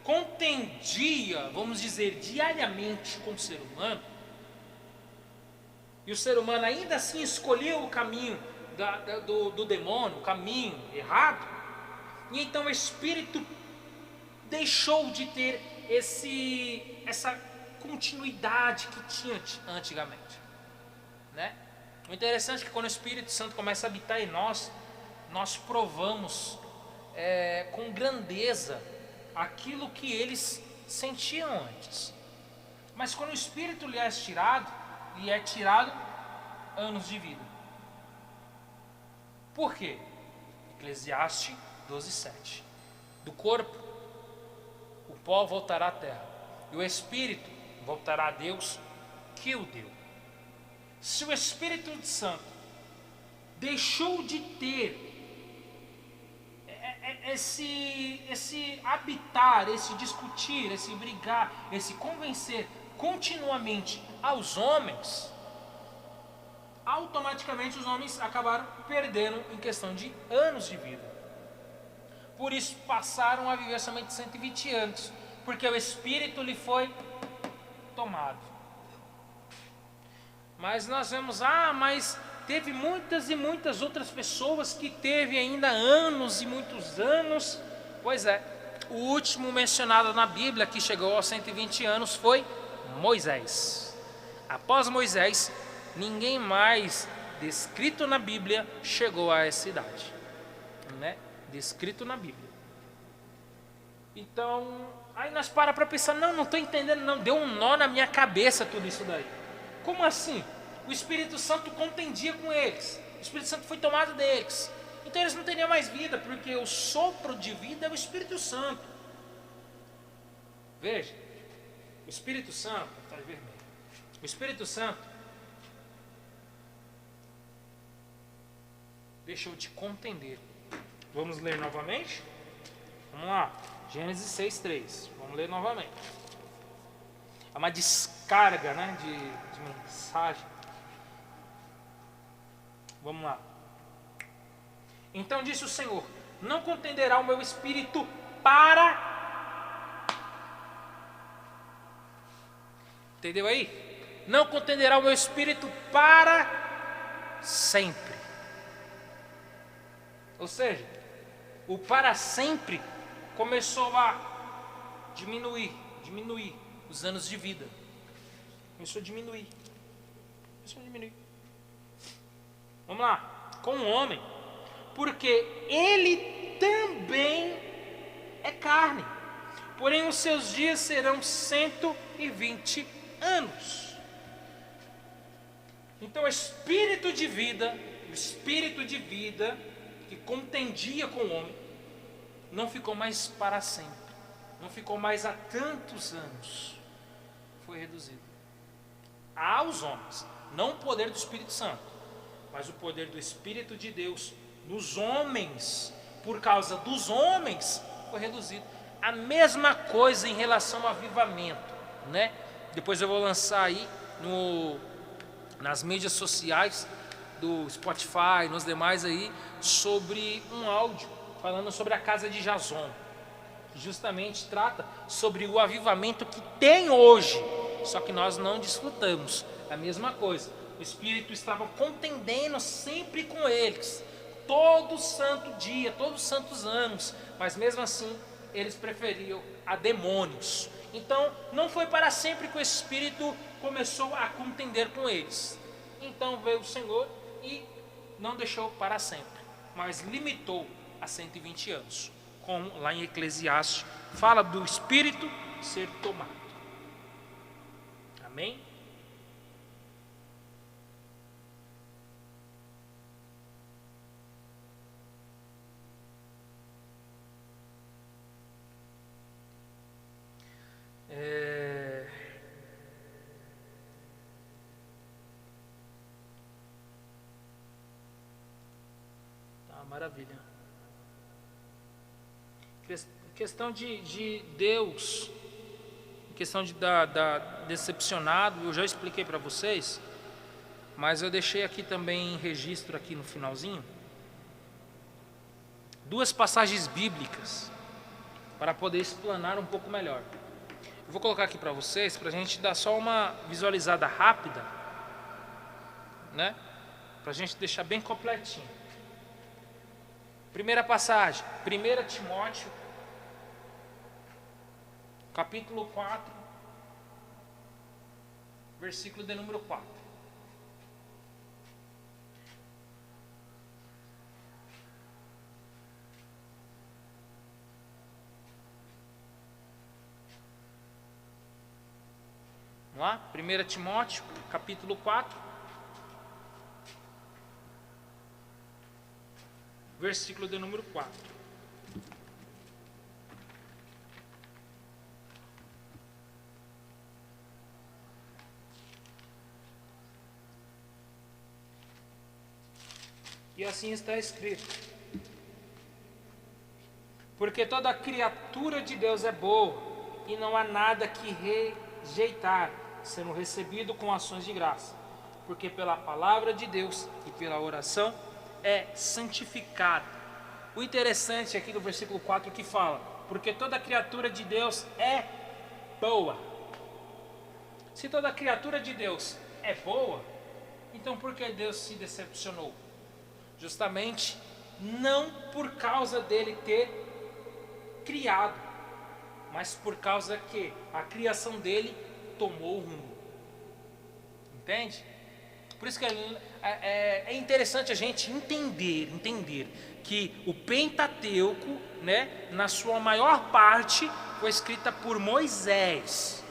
contendia, vamos dizer, diariamente com o ser humano, e o ser humano ainda assim escolheu o caminho do demônio, o caminho errado, e então o espírito deixou de ter essa continuidade que tinha antigamente, né? O interessante é que quando o Espírito Santo começa a habitar em nós, nós provamos com grandeza aquilo que eles sentiam antes. Mas quando o Espírito lhe é tirado anos de vida. Por quê? Eclesiastes 12:7. Do corpo, o pó voltará à terra, e o Espírito voltará a Deus que o deu. Se o Espírito Santo deixou de ter esse habitar, esse discutir, esse brigar, esse convencer continuamente aos homens, automaticamente os homens acabaram perdendo em questão de anos de vida. Por isso passaram a viver somente 120 anos, porque o Espírito lhe foi tomado. Mas nós vemos, mas teve muitas e muitas outras pessoas que teve ainda anos e muitos anos. Pois é, o último mencionado na Bíblia que chegou aos 120 anos foi Moisés. Após Moisés, ninguém mais descrito na Bíblia chegou a essa idade, né? Descrito na Bíblia. Então, aí nós para pensar, não estou entendendo, não, deu um nó na minha cabeça tudo isso daí. Como assim? O Espírito Santo contendia com eles, o Espírito Santo foi tomado deles, então eles não teriam mais vida, porque o sopro de vida é o Espírito Santo. Veja, o Espírito Santo, está vermelho, o Espírito Santo deixou de contender. Vamos ler novamente? Vamos lá, Gênesis 6:3, vamos ler novamente. É uma descarga, né, de mensagem. Vamos lá. Então disse o Senhor: não contenderá o meu espírito para... Entendeu aí? Não contenderá o meu espírito para sempre. Ou seja, o para sempre começou a diminuir os anos de vida. Começou a diminuir. Vamos lá. Com o homem, porque ele também é carne, porém os seus dias serão 120 anos. Então o espírito de vida que contendia com o homem, não ficou mais para sempre, não ficou mais há tantos anos, foi reduzido aos homens. Não o poder do Espírito Santo, mas o poder do Espírito de Deus nos homens, por causa dos homens, foi reduzido. A mesma coisa em relação ao avivamento, né? Depois eu vou lançar aí nas mídias sociais do Spotify, nos demais aí, sobre um áudio falando sobre a casa de Jason, que justamente trata sobre o avivamento que tem hoje, só que nós não desfrutamos. A mesma coisa, o Espírito estava contendendo sempre com eles, todo santo dia, todos os santos anos, mas mesmo assim eles preferiam a demônios. Então não foi para sempre que o Espírito começou a contender com eles. Então veio o Senhor e não deixou para sempre, mas limitou a 120 anos, como lá em Eclesiastes fala do Espírito ser tomado. Amém? Maravilha. Questão de Deus, questão da decepcionado, eu já expliquei para vocês, mas eu deixei aqui também em registro aqui no finalzinho, 2 passagens bíblicas para poder explanar um pouco melhor. Eu vou colocar aqui para vocês, para a gente dar só uma visualizada rápida, né? Para a gente deixar bem completinho. Primeira passagem, 1 Timóteo, capítulo 4, versículo de número 4. Vamos lá? 1 Timóteo, capítulo 4, versículo de número 4. E assim está escrito: porque toda criatura de Deus é boa, e não há nada que rejeitar, sendo recebido com ações de graça, porque pela palavra de Deus e pela oração é santificado. O interessante aqui do versículo 4 que fala: porque toda criatura de Deus é boa. Se toda criatura de Deus é boa, então por que Deus se decepcionou? Justamente não por causa dele ter criado, mas por causa que a criação dele tomou o rumo. Entende? Por isso que é interessante a gente entender que o Pentateuco, né, na sua maior parte, foi escrita por Moisés.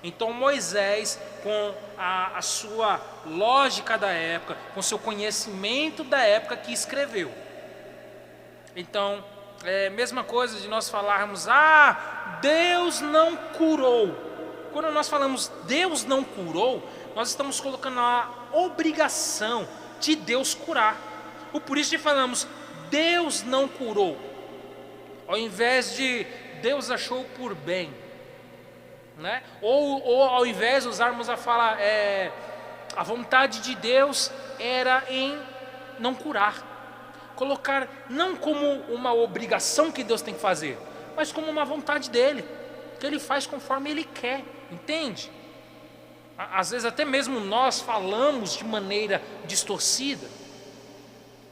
Então Moisés, com a sua lógica da época, com seu conhecimento da época, que escreveu. Então, mesma coisa de nós falarmos: Deus não curou. Quando nós falamos Deus não curou, nós estamos colocando a obrigação de Deus curar. Por isso que falamos Deus não curou, ao invés de Deus achou por bem, né? Ou ao invés de usarmos a fala, a vontade de Deus era em não curar. Colocar não como uma obrigação que Deus tem que fazer, mas como uma vontade dele, que ele faz conforme ele quer, entende? Às vezes até mesmo nós falamos de maneira distorcida.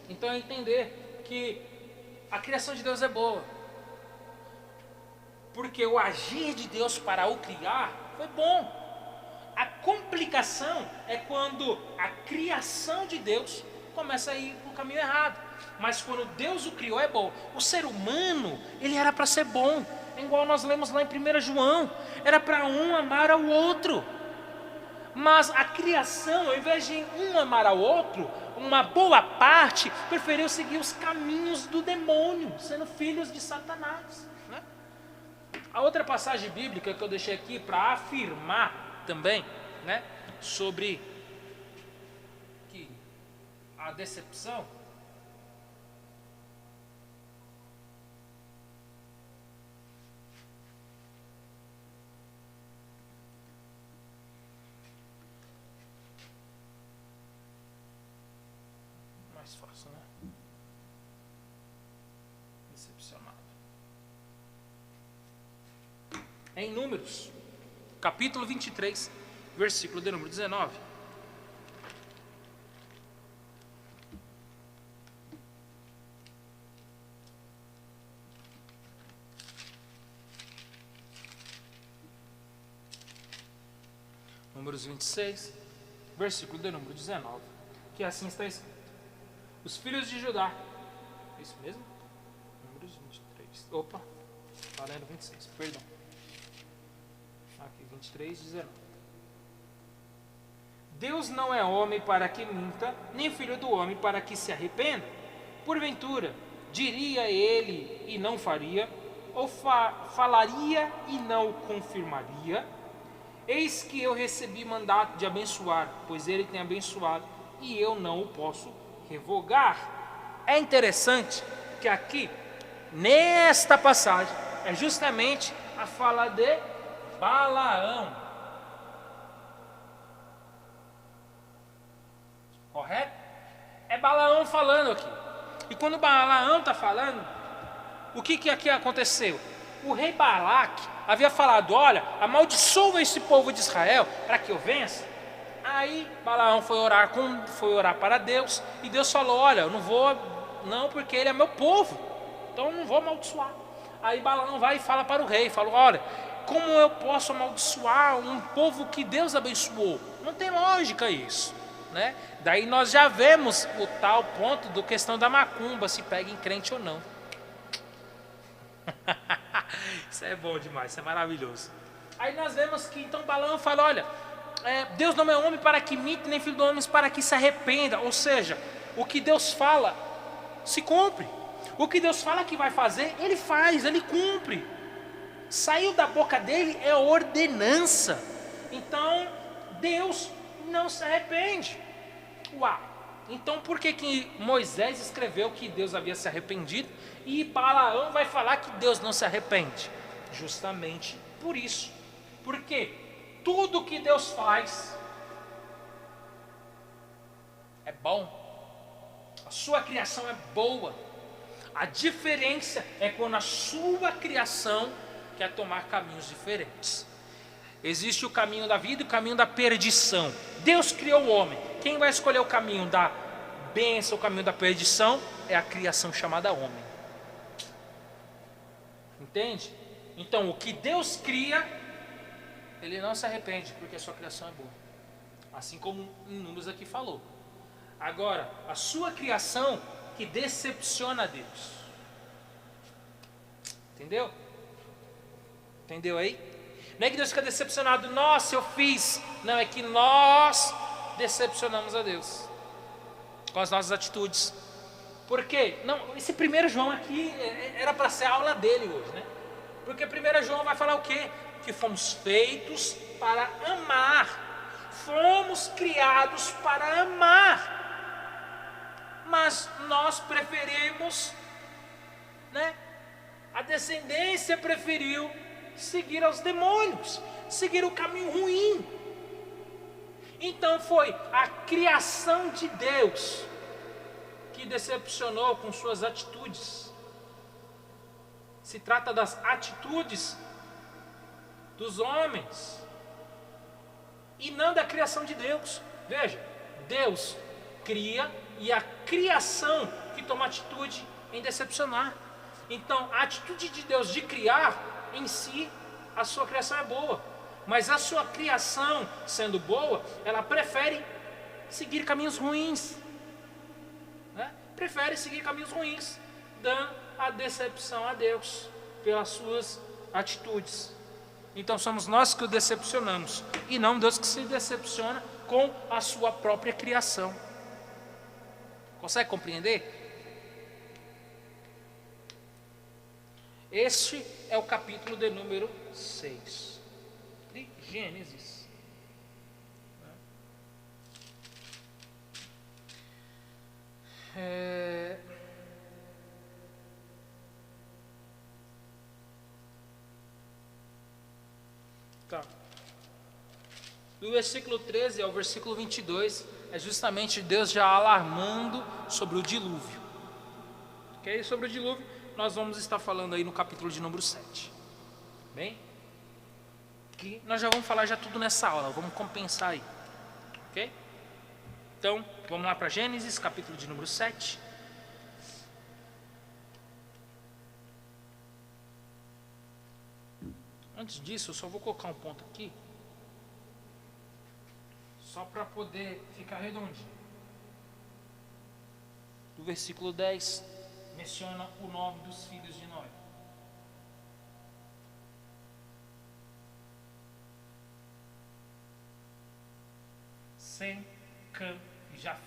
Então é entender que a criação de Deus é boa, porque o agir de Deus para o criar foi bom. A complicação é quando a criação de Deus começa a ir para o caminho errado. Mas quando Deus o criou é bom. O ser humano, ele era para ser bom. É igual nós lemos lá em 1 João. Era para um amar ao outro. Mas a criação, ao invés de um amar ao outro, uma boa parte preferiu seguir os caminhos do demônio, sendo filhos de Satanás, né? A outra passagem bíblica que eu deixei aqui para afirmar também, né, sobre que a decepção mais fácil, né? Decepcionado. Em Números, capítulo 23, versículo de número 19. Números 26, versículo de número 19, que assim está escrito: os filhos de Judá, é isso mesmo? Números 23, opa, está lendo 26, perdão. Aqui, 23, 19. Deus não é homem para que minta, nem filho do homem para que se arrependa. Porventura, diria ele e não faria, ou falaria e não o confirmaria? Eis que eu recebi mandato de abençoar, pois ele tem abençoado, e eu não o posso revogar. É interessante que aqui, nesta passagem, é justamente a fala de Balaão. Correto? É Balaão falando aqui. E quando Balaão está falando, o que aqui aconteceu? O rei Balaque havia falado: olha, amaldiçoa esse povo de Israel para que eu vença. Aí Balaão foi orar para Deus, e Deus falou: olha, eu não vou, não, porque ele é meu povo, então eu não vou amaldiçoar. Aí Balaão vai e fala para o rei, fala: olha, como eu posso amaldiçoar um povo que Deus abençoou? Não tem lógica isso, né? Daí nós já vemos o tal ponto do questão da macumba, se pega em crente ou não. Isso é bom demais, isso é maravilhoso. Aí nós vemos que então Balaão fala: olha, Deus não é homem para que minta, nem filho do homem para que se arrependa. Ou seja, o que Deus fala se cumpre. O que Deus fala que vai fazer, Ele faz, Ele cumpre. Saiu da boca dele é ordenança. Então Deus não se arrepende. Uau! Então por que Moisés escreveu que Deus havia se arrependido e Balaão vai falar que Deus não se arrepende? Justamente por isso. Porque tudo que Deus faz é bom. A sua criação é boa. A diferença é quando a sua criação quer tomar caminhos diferentes. Existe o caminho da vida e o caminho da perdição. Deus criou o homem. Quem vai escolher o caminho da bênção, o caminho da perdição, é a criação chamada homem. Entende? Então o que Deus cria, Ele não se arrepende, porque a sua criação é boa. Assim como em Números aqui falou. Agora, a sua criação que decepciona a Deus. Entendeu? Entendeu aí? Não é que Deus fica decepcionado: nossa, eu fiz. Não, é que nós decepcionamos a Deus com as nossas atitudes. Por quê? Não, esse 1 João aqui era para ser a aula dele hoje, né? Porque 1 João vai falar o quê? Que fomos feitos para amar. Fomos criados para amar. Mas nós preferimos, né? A descendência preferiu seguir aos demônios, seguir o caminho ruim. Então foi a criação de Deus que decepcionou com suas atitudes. Se trata das atitudes dos homens e não da criação de Deus. Veja, Deus cria e a criação que toma atitude em decepcionar. Então a atitude de Deus de criar, em si, a sua criação é boa, mas a sua criação sendo boa, ela prefere seguir caminhos ruins, né? Prefere seguir caminhos ruins, dando a decepção a Deus pelas suas atitudes. Então somos nós que o decepcionamos e não Deus que se decepciona com a sua própria criação. Consegue compreender? Este é o capítulo de número 6 de Gênesis. Tá. Do versículo 13 ao versículo 22 é justamente Deus já alarmando sobre o dilúvio. Ok? Sobre o dilúvio nós vamos estar falando aí no capítulo de número 7. Bem? Que nós já vamos falar já tudo nessa aula, vamos compensar aí. Ok? Então, vamos lá para Gênesis, capítulo de número 7. Antes disso, eu só vou colocar um ponto aqui, só para poder ficar redondinho. Do versículo 10, menciona o nome dos filhos de Noé. Sem, Cã e Jafé.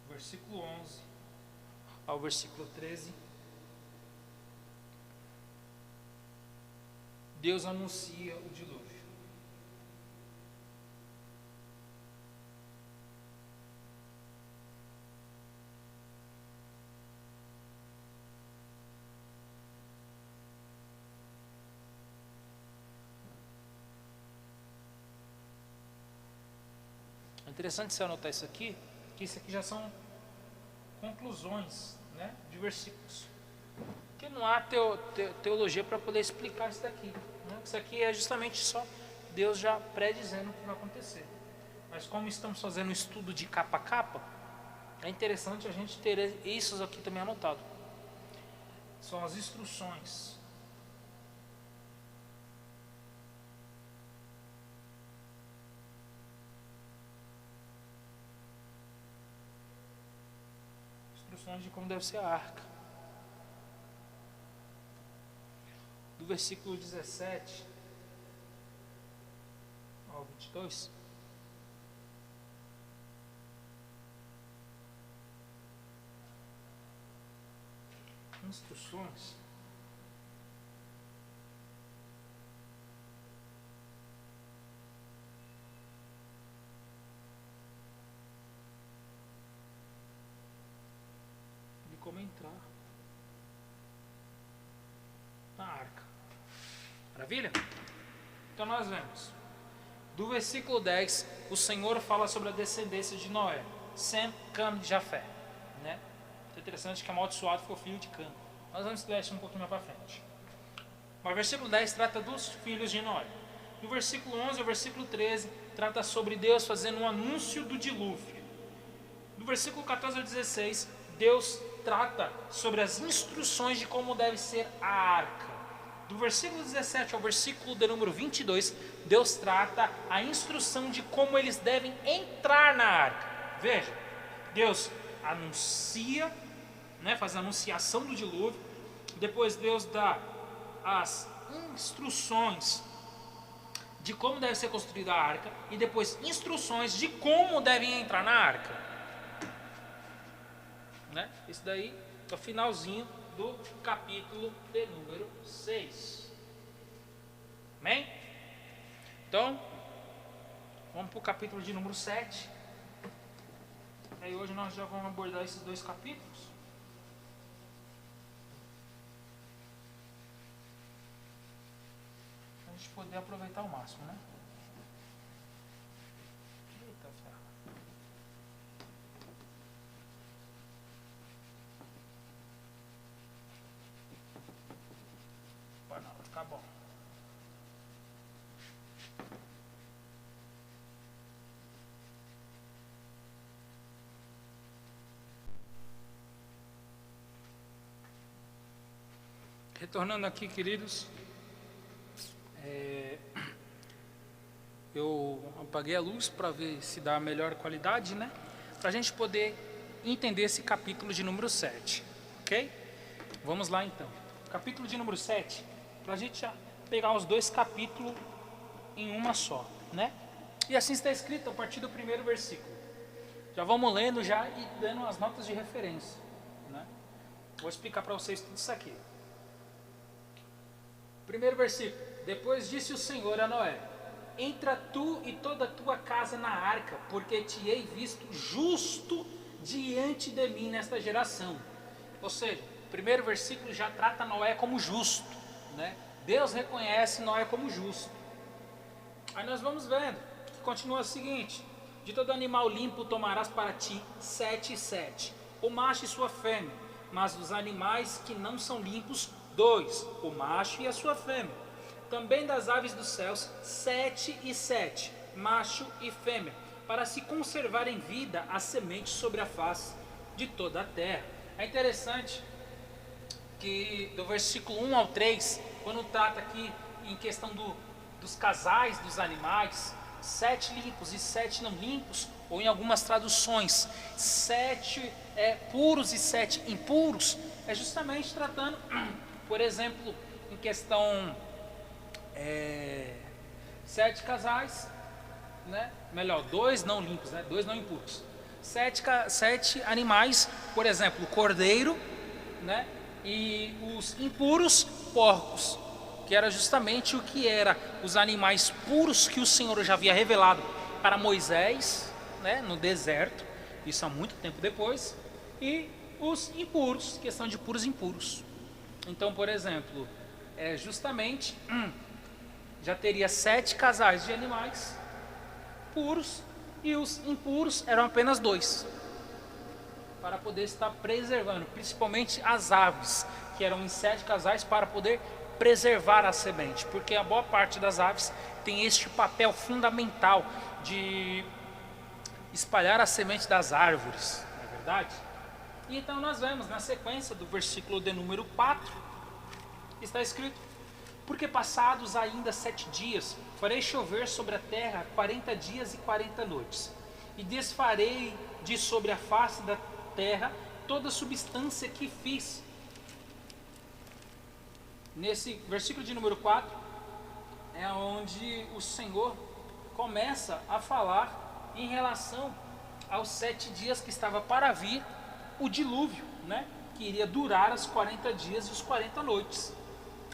Versículo 11 ao versículo 13. Deus anuncia o dilúvio. interessante você anotar isso aqui, que isso aqui já são conclusões, né, de versículos. Porque não há teologia para poder explicar isso daqui, né? Isso aqui é justamente só Deus já predizendo o que vai acontecer. Mas como estamos fazendo um estudo de capa a capa, é interessante a gente ter isso aqui também anotado. São as instruções. Instruções de como deve ser a arca. Do versículo 17 ao 22. Instruções de como entrar na arca. Maravilha? Então nós vemos do versículo 10, o Senhor fala sobre a descendência de Noé, Sem, Cam e Jafé, né? É interessante que amaldiçoado foi o filho de Cã. Nós vamos estudar isso um pouquinho mais para frente. Mas o versículo 10 trata dos filhos de Noé. Do versículo 11 ao versículo 13 trata sobre Deus fazendo um anúncio do dilúvio. Do versículo 14 ao 16, Deus trata sobre as instruções de como deve ser a arca. Do versículo 17 ao versículo de número 22, Deus trata a instrução de como eles devem entrar na arca. Veja, Deus anuncia, né, faz a anunciação do dilúvio, depois Deus dá as instruções de como deve ser construída a arca e depois instruções de como devem entrar na arca, né? Isso daí é o finalzinho do capítulo de número 6. Amém? Então, vamos para o capítulo de número 7. Aí hoje nós já vamos abordar esses dois capítulos. Para a gente poder aproveitar ao máximo, né? Eita ferro. Opa, não, vai ficar bom. Retornando aqui, queridos, eu apaguei a luz para ver se dá a melhor qualidade, né? Para a gente poder entender esse capítulo de número 7, ok? Vamos lá então. Capítulo de número 7, para a gente já pegar os dois capítulos em uma só, né? E assim está escrito a partir do primeiro versículo. Já vamos lendo já e dando as notas de referência, né? Vou explicar para vocês tudo isso aqui. Primeiro versículo. Depois disse o Senhor a Noé: entra tu e toda a tua casa na arca, porque te hei visto justo diante de mim nesta geração. Ou seja, o primeiro versículo já trata Noé como justo, né? Deus reconhece Noé como justo. Aí nós vamos vendo que continua o seguinte: de todo animal limpo tomarás para ti 7 e 7, o macho e sua fêmea, mas dos animais que não são limpos 2, o macho e a sua fêmea. Também das aves dos céus 7 e 7, macho e fêmea, para se conservar em vida a semente sobre a face de toda a terra. É interessante que do versículo 1 ao 3, quando trata aqui em questão dos casais dos animais, 7 limpos e 7 não limpos, ou em algumas traduções, 7 puros e 7 impuros, é justamente tratando, por exemplo, em questão 7 casais, né? Melhor, 2 não limpos, né? 2 não impuros. 7 animais, por exemplo, o cordeiro, né? E os impuros, porcos, que era justamente o que era os animais puros que o Senhor já havia revelado para Moisés, né? No deserto, isso há muito tempo depois, e os impuros, questão de puros e impuros. Então, por exemplo, justamente já teria 7 casais de animais puros e os impuros eram apenas 2, para poder estar preservando, principalmente as aves, que eram em 7 casais, para poder preservar a semente, porque a boa parte das aves tem este papel fundamental de espalhar a semente das árvores, não é verdade? E então nós vemos na sequência do versículo de número 4, está escrito: porque passados ainda 7 dias, farei chover sobre a terra 40 dias e 40 noites, e desfarei de sobre a face da terra toda a substância que fiz. Nesse versículo de número 4 é onde o Senhor começa a falar em relação aos 7 dias que estava para vir o dilúvio, né? Que iria durar os 40 dias e os 40 noites.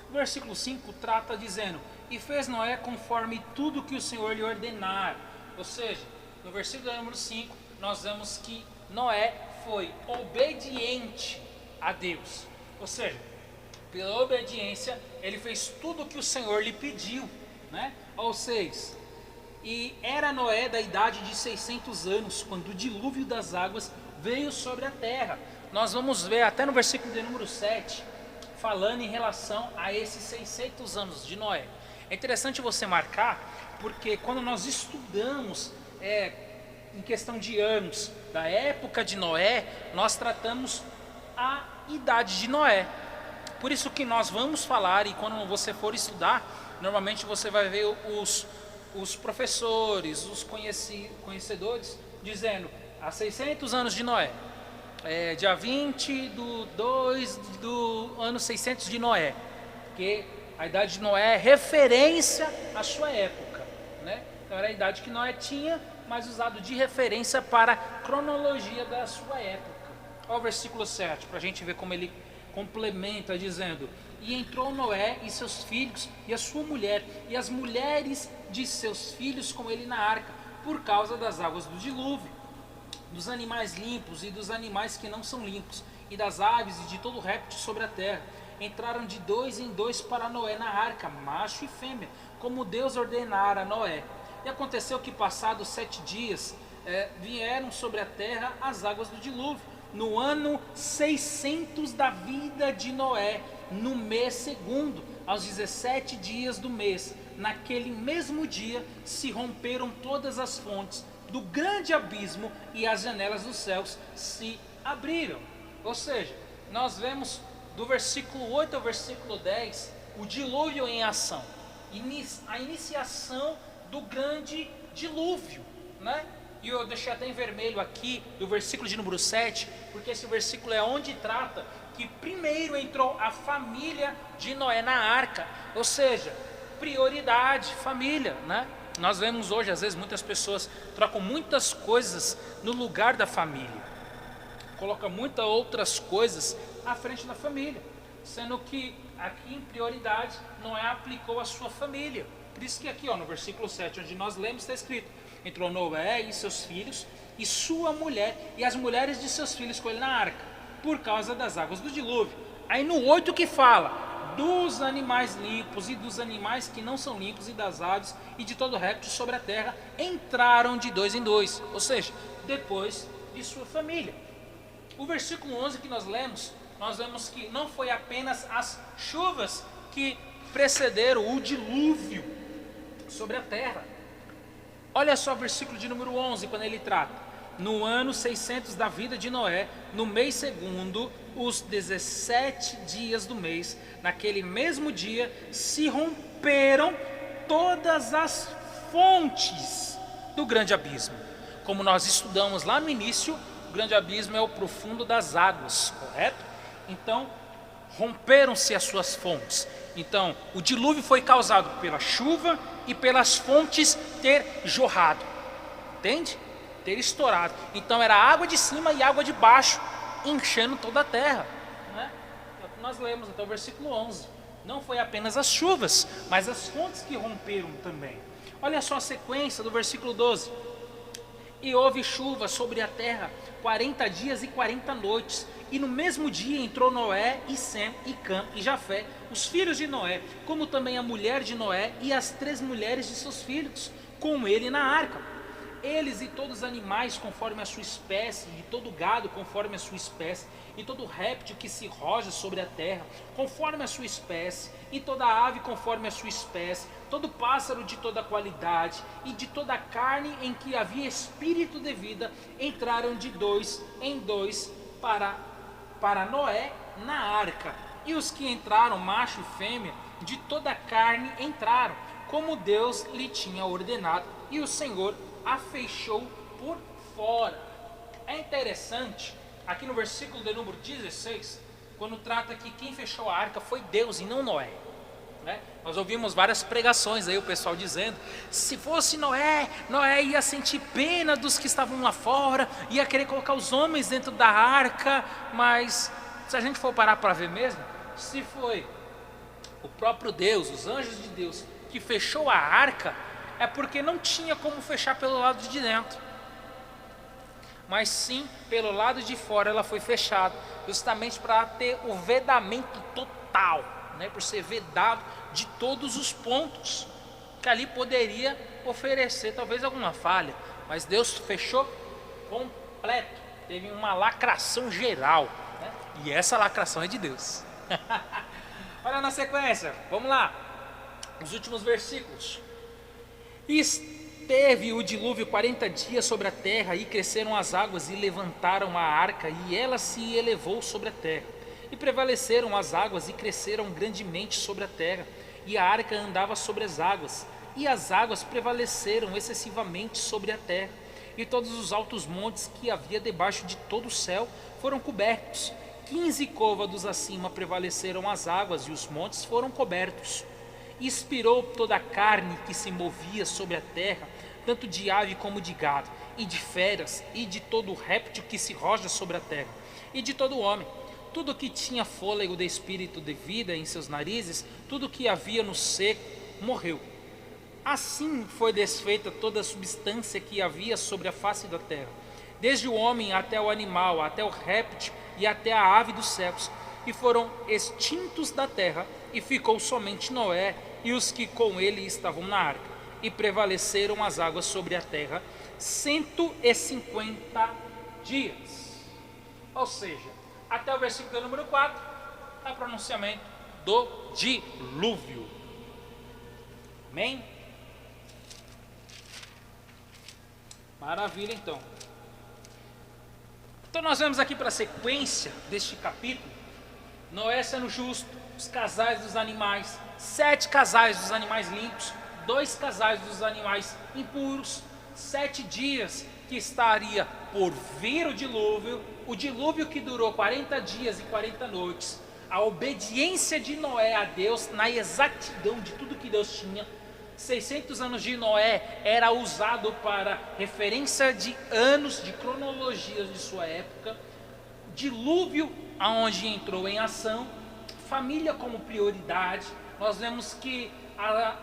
O versículo 5 trata dizendo: e fez Noé conforme tudo que o Senhor lhe ordenar. Ou seja, no versículo número 5 nós vemos que Noé foi obediente a Deus. Ou seja, pela obediência ele fez tudo o que o Senhor lhe pediu, né? Ou seja, e era Noé da idade de 600 anos quando o dilúvio das águas veio sobre a terra. Nós vamos ver até no versículo de número 7 falando em relação a esses 600 anos de Noé. É interessante você marcar, porque quando nós estudamos em questão de anos da época de Noé, nós tratamos a idade de Noé. Por isso que nós vamos falar, e quando você for estudar, normalmente você vai ver os professores, os conhecedores dizendo há 600 anos de Noé, dia 20 do 2 do ano 600 de Noé, que a idade de Noé é referência à sua época, né? Então era a idade que Noé tinha, mas usado de referência para a cronologia da sua época. Olha o versículo 7, para a gente ver como ele complementa, dizendo: e entrou Noé e seus filhos, e a sua mulher, e as mulheres de seus filhos com ele na arca, por causa das águas do dilúvio, dos animais limpos e dos animais que não são limpos, e das aves e de todo réptil sobre a terra. Entraram de 2 em 2 para Noé na arca, macho e fêmea, como Deus ordenara a Noé. E aconteceu que, passados 7 dias, vieram sobre a terra as águas do dilúvio, no ano 600 da vida de Noé, no mês segundo, aos 17 dias do mês. Naquele mesmo dia se romperam todas as fontes do grande abismo, e as janelas dos céus se abriram. Ou seja, nós vemos do versículo 8 ao versículo 10 o dilúvio em ação, a iniciação do grande dilúvio, né? E eu deixei até em vermelho aqui do versículo de número 7, porque esse versículo é onde trata que primeiro entrou a família de Noé na arca. Ou seja, prioridade, família, né? Nós vemos hoje, às vezes, muitas pessoas trocam muitas coisas no lugar da família, colocam muitas outras coisas à frente da família, sendo que aqui em prioridade Noé aplicou a sua família. Por isso que aqui, no versículo 7, onde nós lemos, está escrito: entrou Noé e seus filhos, e sua mulher, e as mulheres de seus filhos com ele na arca, por causa das águas do dilúvio. Aí no 8 que fala dos animais limpos e dos animais que não são limpos, e das aves e de todo réptil sobre a terra, entraram de 2 em 2, ou seja, depois de sua família. O versículo 11 que nós lemos, nós vemos que não foi apenas as chuvas que precederam o dilúvio sobre a terra. Olha só o versículo de número 11, quando ele trata: no ano 600 da vida de Noé, no mês segundo, os 17 dias do mês, naquele mesmo dia, se romperam todas as fontes do grande abismo. Como nós estudamos lá no início, o grande abismo é o profundo das águas, correto? Então, romperam-se as suas fontes. Então, o dilúvio foi causado pela chuva e pelas fontes ter jorrado, entende? Ter estourado. Então era água de cima e água de baixo, enchendo toda a terra, né? É o que nós lemos até o versículo 11. Não foi apenas as chuvas, mas as fontes que romperam também. Olha só a sequência do versículo 12: e houve chuva sobre a terra 40 dias e 40 noites, e no mesmo dia entrou Noé e Sem e Cã e Jafé, os filhos de Noé, como também a mulher de Noé e as 3 mulheres de seus filhos, com ele na arca. eles e todos os animais conforme a sua espécie, e todo gado conforme a sua espécie, e todo réptil que se roja sobre a terra, conforme a sua espécie, e toda ave conforme a sua espécie, todo pássaro de toda qualidade, e de toda carne em que havia espírito de vida, entraram de dois em dois para Noé na arca. E os que entraram, macho e fêmea, de toda carne entraram, como Deus lhe tinha ordenado, e o Senhor a fechou por fora. É interessante, aqui no versículo de número 16, quando trata que quem fechou a arca foi Deus e não Noé. Nós ouvimos várias pregações aí, o pessoal dizendo, se fosse Noé, Noé ia sentir pena dos que estavam lá fora, ia querer colocar os homens dentro da arca, mas se a gente for parar para ver mesmo, se foi o próprio Deus, os anjos de Deus, que fechou a arca, é porque não tinha como fechar pelo lado de dentro, mas sim pelo lado de fora ela foi fechada, justamente para ter o vedamento total, por ser vedado de todos os pontos, que ali poderia oferecer talvez alguma falha, mas Deus fechou completo, teve uma lacração geral, e essa lacração é de Deus. Olha na sequência, vamos lá, os últimos versículos. E esteve o dilúvio 40 dias sobre a terra, e cresceram as águas e levantaram a arca, e ela se elevou sobre a terra. E prevaleceram as águas e cresceram grandemente sobre a terra, e a arca andava sobre as águas, e as águas prevaleceram excessivamente sobre a terra, e todos os altos montes que havia debaixo de todo o céu foram cobertos. 15 côvados acima prevaleceram as águas, e os montes foram cobertos. E expirou toda a carne que se movia sobre a terra, tanto de ave como de gado, e de feras, e de todo réptil que se roja sobre a terra, e de todo homem. Tudo que tinha fôlego de espírito de vida em seus narizes, tudo que havia no seco, morreu. Assim foi desfeita toda a substância que havia sobre a face da terra, desde o homem até o animal, até o réptil e até a ave dos céus, e foram extintos da terra, e ficou somente Noé e os que com ele estavam na arca, e prevaleceram as águas sobre a terra 150 dias. Ou seja, até o versículo número 4, é o pronunciamento do dilúvio. Amém? Maravilha, então. Então nós vemos aqui para a sequência deste capítulo, Noé sendo justo, os casais dos animais, 7 casais dos animais limpos, 2 casais dos animais impuros, 7 dias que estaria por vir o dilúvio que durou 40 dias e 40 noites, a obediência de Noé a Deus na exatidão de tudo que Deus tinha. 600 anos de Noé era usado para referência de anos, de cronologias de sua época. Dilúvio, aonde entrou em ação, família como prioridade. Nós vemos que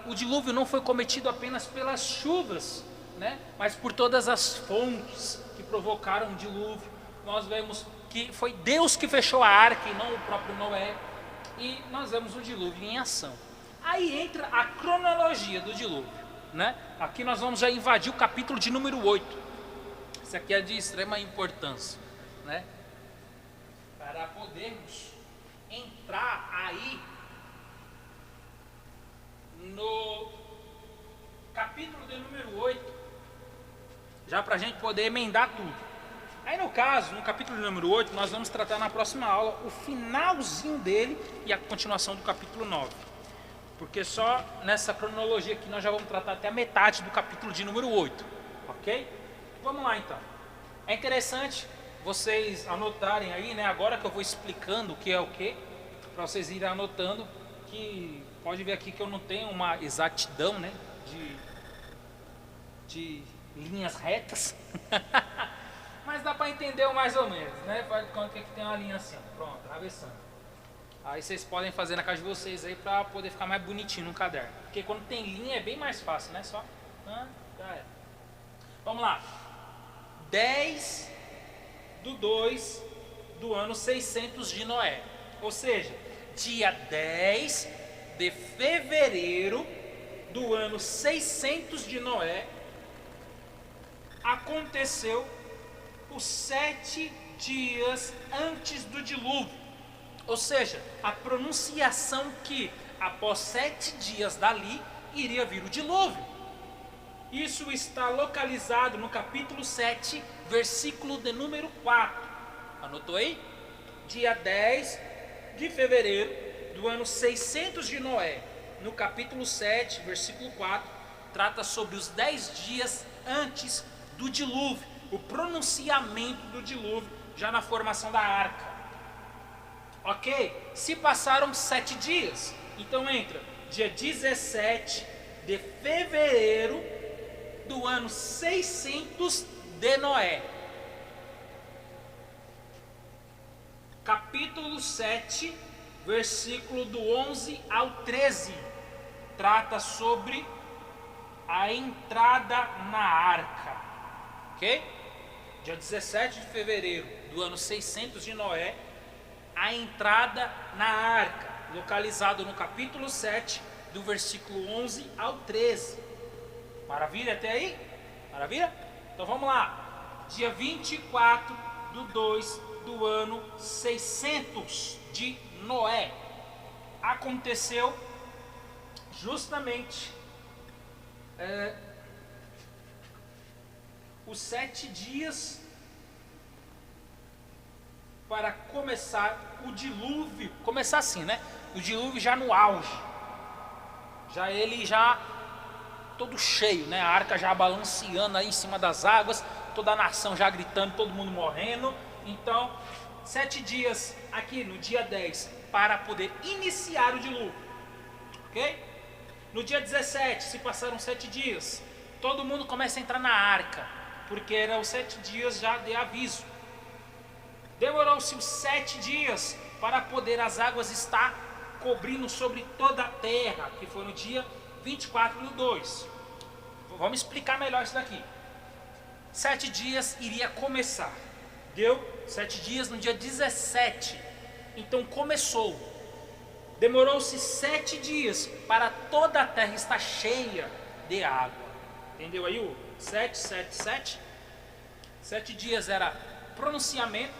o dilúvio não foi cometido apenas pelas chuvas, mas por todas as fontes que provocaram o dilúvio. Nós vemos que foi Deus que fechou a arca e não o próprio Noé. E nós vemos o dilúvio em ação. Aí entra a cronologia do dilúvio, Aqui nós vamos já invadir o capítulo de número 8. Isso aqui é de extrema importância, para podermos entrar aí no capítulo de número 8, já para a gente poder emendar tudo. Aí no caso, no capítulo de número 8, nós vamos tratar na próxima aula o finalzinho dele e a continuação do capítulo 9. Porque só nessa cronologia aqui nós já vamos tratar até a metade do capítulo de número 8, ok? Vamos lá então. É interessante vocês anotarem aí, agora que eu vou explicando o que é o que, para vocês irem anotando, que pode ver aqui que eu não tenho uma exatidão, de linhas retas, mas dá para entender mais ou menos, Faz de conta que tem uma linha assim, pronto, atravessando. Aí vocês podem fazer na casa de vocês aí para poder ficar mais bonitinho no caderno, porque quando tem linha é bem mais fácil, Só, já é. Vamos lá. 10/2 do ano 600 de Noé, ou seja, dia 10 de fevereiro do ano 600 de Noé, aconteceu os 7 dias antes do dilúvio. Ou seja, a pronunciação que após 7 dias dali iria vir o dilúvio. Isso está localizado no capítulo 7, versículo de número 4. Anotou aí? Dia 10 de fevereiro do ano 600 de Noé. No capítulo 7, versículo 4, trata sobre os 10 dias antes do dilúvio. O pronunciamento do dilúvio já na formação da arca. Ok? Se passaram 7 dias, então entra dia 17 de fevereiro do ano 600 de Noé. Capítulo 7, versículo do 11 ao 13, trata sobre a entrada na arca. Ok? Dia 17 de fevereiro do ano 600 de Noé, a entrada na arca, localizado no capítulo 7, do versículo 11 ao 13. Maravilha até aí? Maravilha? Então vamos lá. Dia 24 do 2 do ano 600 de Noé, aconteceu justamente os 7 dias para começar o dilúvio. Começar assim, né? O dilúvio já no auge. Já todo cheio, né? A arca já balanceando aí em cima das águas, toda a nação já gritando, todo mundo morrendo. Então, 7 dias aqui no dia 10 para poder iniciar o dilúvio. Ok? No dia 17, se passaram 7 dias, todo mundo começa a entrar na arca, porque eram os 7 dias já de aviso. Demorou-se os 7 dias para poder as águas estar cobrindo sobre toda a terra, que foi no dia 24 do 2. Vamos explicar melhor isso daqui. 7 dias iria começar. Deu 7 dias no dia 17. Então começou. Demorou-se 7 dias para toda a terra estar cheia de água. Entendeu aí o 7, 7, 7? 7 dias era pronunciamento,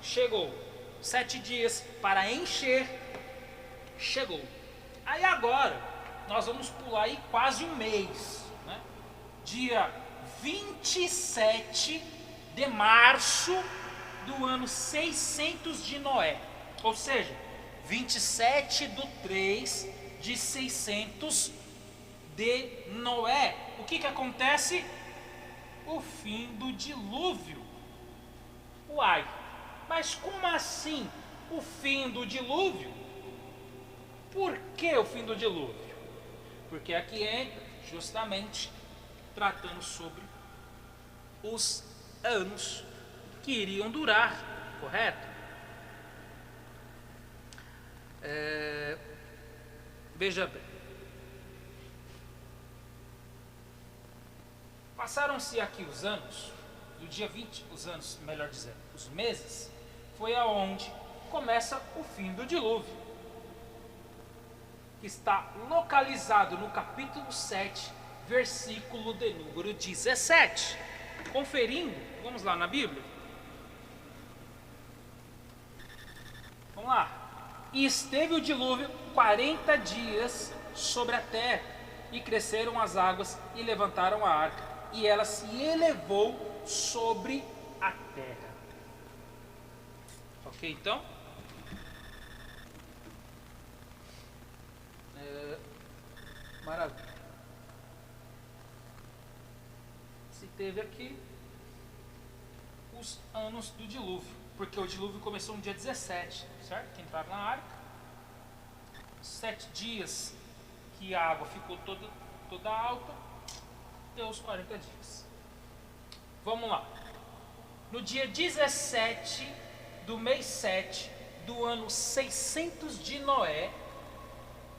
chegou. 7 dias para encher, chegou. Aí agora, nós vamos pular aí quase um mês, né? Dia 27 de março do ano 600 de Noé. Ou seja, 27 do 3 de 600 de Noé. O que acontece? O fim do dilúvio. Uai, mas como assim o fim do dilúvio? Por que o fim do dilúvio? Porque aqui entra justamente tratando sobre os anos que iriam durar, correto? Veja bem. Passaram-se aqui os anos, do dia 20, os anos, melhor dizendo, os meses, foi aonde começa o fim do dilúvio, que está localizado no capítulo 7, versículo de número 17. Conferindo, vamos lá na Bíblia. Vamos lá. E esteve o dilúvio 40 dias sobre a terra, e cresceram as águas e levantaram a arca, e ela se elevou sobre a terra. Ok, então? Maravilha. Se teve aqui os anos do dilúvio, porque o dilúvio começou no dia 17, certo? Que entraram na arca. 7 dias que a água ficou toda alta, deu os 40 dias. Vamos lá. No dia 17 do mês 7 do ano 600 de Noé,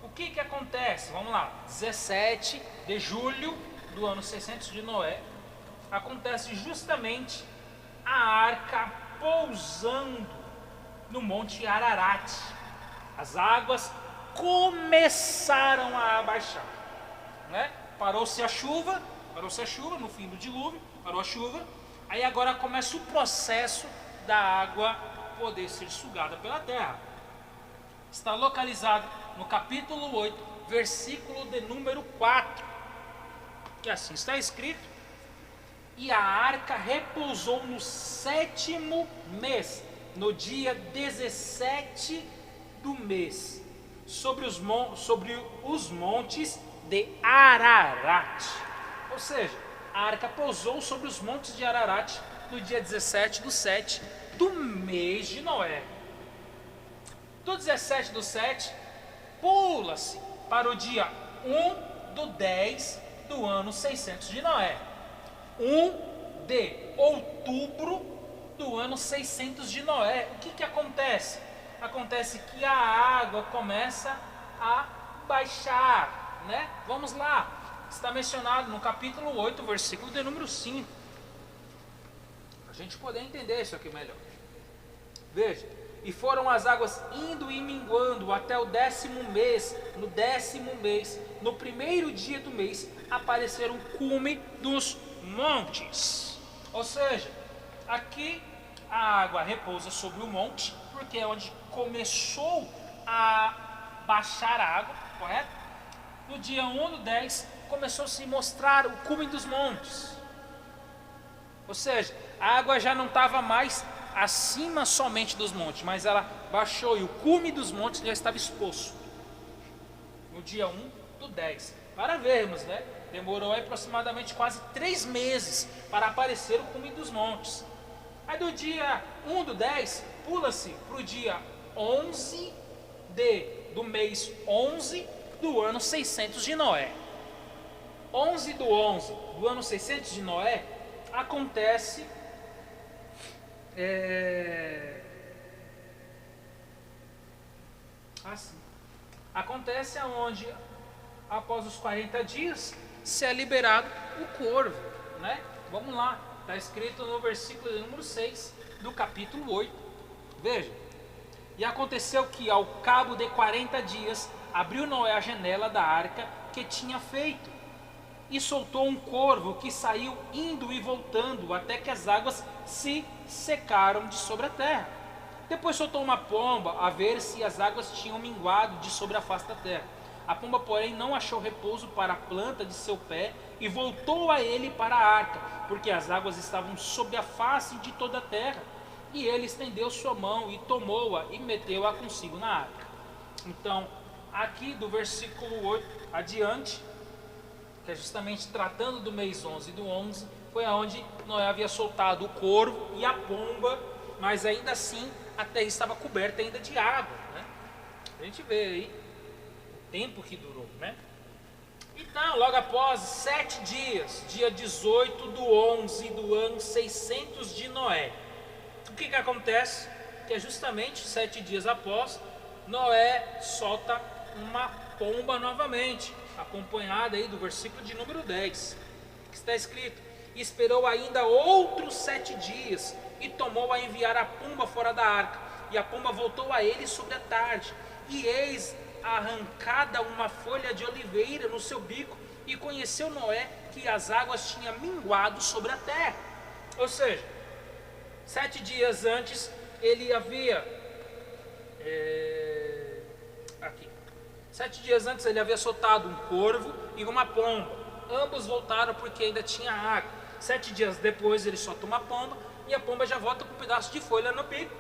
o que acontece? Vamos lá. 17 de julho do ano 600 de Noé, acontece justamente a arca pousando no Monte Ararat. As águas começaram a abaixar, né? Parou-se a chuva no fim do dilúvio, parou a chuva, aí agora começa o processo da água poder ser sugada pela terra. Está localizado no capítulo 8, versículo de número 4, que assim está escrito: e a arca repousou no 7º mês, no dia 17 do mês, sobre os montes de Ararat. Ou seja, a arca pousou sobre os montes de Ararat no dia 17 do 7 do mês de Noé. Do 17 do 7, pula-se para o dia 1 do 10 do ano 600 de Noé. 1 de outubro do ano 600 de Noé. O que acontece? Acontece que a água começa a baixar, né? Vamos lá, está mencionado no capítulo 8, versículo de número 5, para a gente poder entender isso aqui melhor. Veja: e foram as águas indo e minguando até o 10º mês. No 10º mês, no primeiro dia do mês, apareceram o cume dos montes. Ou seja, aqui a água repousa sobre o monte, porque é onde começou a baixar a água, correto? No dia 1 do 10, começou a se mostrar o cume dos montes. Ou seja, a água já não estava mais acima somente dos montes, mas ela baixou e o cume dos montes já estava exposto. No dia 1 do 10. Para vermos, né? Demorou aproximadamente quase 3 meses para aparecer o cume dos montes. Aí do dia 1 do 10, pula-se para o dia 11 do mês 11 do ano 600 de Noé. 11 do 11 do ano 600 de Noé acontece assim. Acontece aonde, após os 40 dias, se é liberado o corvo, né? Vamos lá, está escrito no versículo de número 6 do capítulo 8. Veja: e aconteceu que ao cabo de 40 dias abriu Noé a janela da arca que tinha feito, e soltou um corvo que saiu indo e voltando até que as águas se secaram de sobre a terra. Depois soltou uma pomba a ver se as águas tinham minguado de sobre a face da terra. A pomba, porém, não achou repouso para a planta de seu pé e voltou a ele para a arca, porque as águas estavam sobre a face de toda a terra. E ele estendeu sua mão e tomou-a e meteu-a consigo na arca. Então, aqui do versículo 8 adiante, que é justamente tratando do mês 11 do 11, foi aonde Noé havia soltado o corvo e a pomba, mas ainda assim a terra estava coberta ainda de água, né? A gente vê aí o tempo que durou, né? Então, logo após 7 dias, dia 18 do 11 do ano 600 de Noé, o que acontece? Que é justamente 7 dias após, Noé solta uma pomba novamente, acompanhada aí do versículo de número 10, que está escrito: e esperou ainda outros 7 dias, e tomou a enviar a pomba fora da arca, e a pomba voltou a ele sobre a tarde, e eis arrancada uma folha de oliveira no seu bico, e conheceu Noé que as águas tinham minguado sobre a terra. Ou seja, 7 dias antes ele havia 7 dias antes ele havia soltado um corvo e uma pomba. Ambos voltaram porque ainda tinha água. 7 dias depois ele solta uma pomba e a pomba já volta com um pedaço de folha no bico,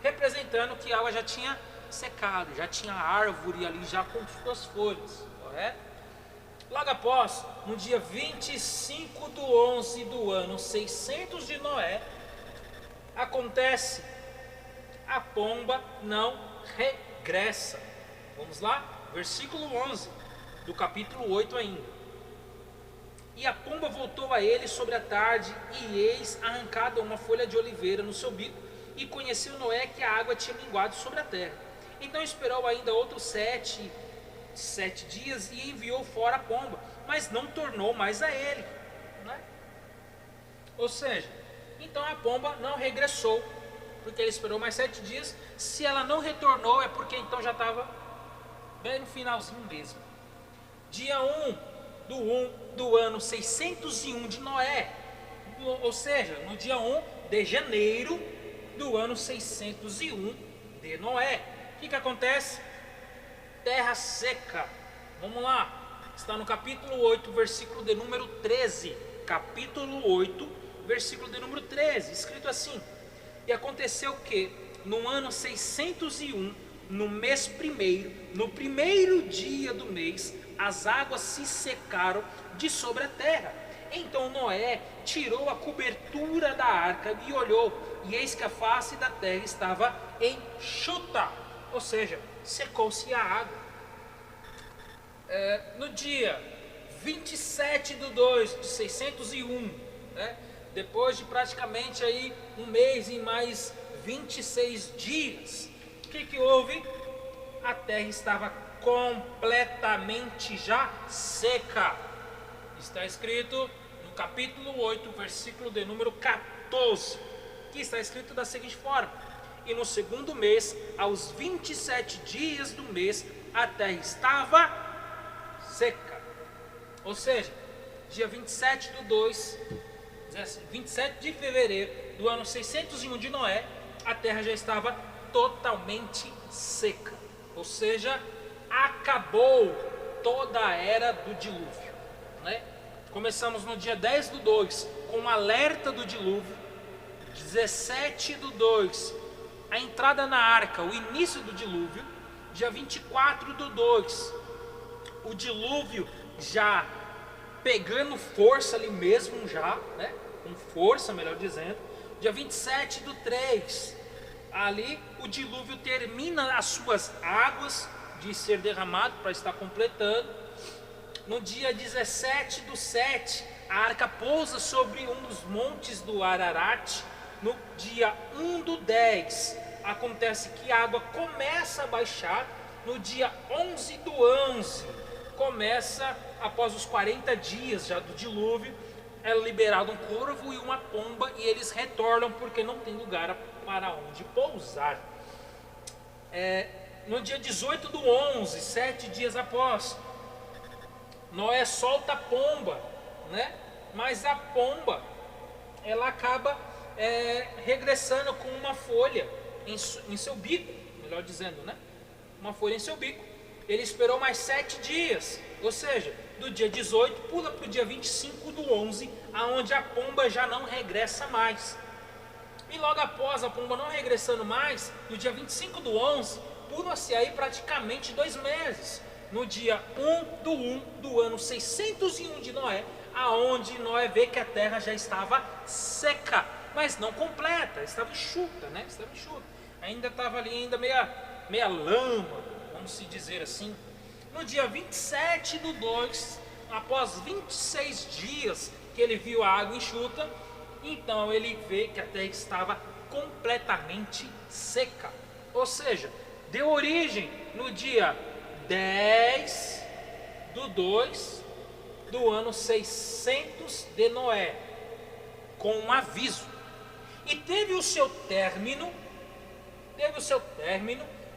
representando que a água já tinha secado, já tinha árvore ali já com suas folhas, correto? Logo após, no dia 25 do 11 do ano 600 de Noé, acontece: a pomba não regressa. Vamos lá? Versículo 11 do capítulo 8 ainda. E a pomba voltou a ele sobre a tarde, e eis arrancada uma folha de oliveira no seu bico, e conheceu Noé que a água tinha minguado sobre a terra. Então esperou ainda outros 7 dias e enviou fora a pomba, mas não tornou mais a ele, né? Ou seja, então a pomba não regressou, porque ele esperou mais 7 dias. Se ela não retornou, é porque então já estava bem no finalzinho mesmo. Dia 1 do ano 601 de Noé, ou seja, no dia 1 de janeiro do ano 601 de Noé. O que acontece? Terra seca. Vamos lá. Está no capítulo 8, versículo de número 13. Capítulo 8, versículo de número 13. Escrito assim: e aconteceu que no ano 601, no mês primeiro, no primeiro dia do mês, as águas se secaram de sobre a terra. Então Noé tirou a cobertura da arca e olhou, e eis que a face da terra estava enxuta, ou seja, secou-se a água. No dia 27 de 2 de 601, né, depois de praticamente aí um mês e mais 26 dias, o que houve? A terra estava completamente já seca. Está escrito no capítulo 8, versículo de número 14, que está escrito da seguinte forma: e no segundo mês, aos 27 dias do mês, a terra estava seca. Ou seja, dia 27 de fevereiro do ano 601 de Noé, a terra já estava totalmente seca. Ou seja, acabou toda a era do dilúvio, né? Começamos no dia 10 do 2 com o alerta do dilúvio, 17 do 2 a entrada na arca, o início do dilúvio, dia 24 do 2 o dilúvio já pegando força ali mesmo já, né? Com força, melhor dizendo. Dia 27 do 3, ali o dilúvio termina as suas águas de ser derramado para estar completando. No dia 17 do 7, a arca pousa sobre um dos montes do Ararat. No dia 1 do 10, acontece que a água começa a baixar. No dia 11 do 11, começa, após os 40 dias já do dilúvio, é liberado um corvo e uma pomba, e eles retornam porque não tem lugar para onde pousar. No dia 18 do 11, 7 dias após, Noé solta a pomba, né? Mas a pomba, ela acaba regressando com uma folha em seu bico, melhor dizendo, né? Uma folha em seu bico. Ele esperou mais 7 dias, ou seja, do dia 18 pula para o dia 25 do 11, aonde a pomba já não regressa mais. E logo após a pomba não regressando mais, no dia 25 do 11, pula-se aí praticamente 2 meses, no dia 1 do ano 601 de Noé, aonde Noé vê que a terra já estava seca, mas não completa, estava enxuta, né? Estava enxuta. Ainda estava ali ainda meia lama, vamos se dizer assim. No dia 27 do 2, após 26 dias que ele viu a água enxuta, então ele vê que a terra estava completamente seca. Ou seja, deu origem no dia 10 do 2 do ano 600 de Noé, com um aviso. E teve o seu término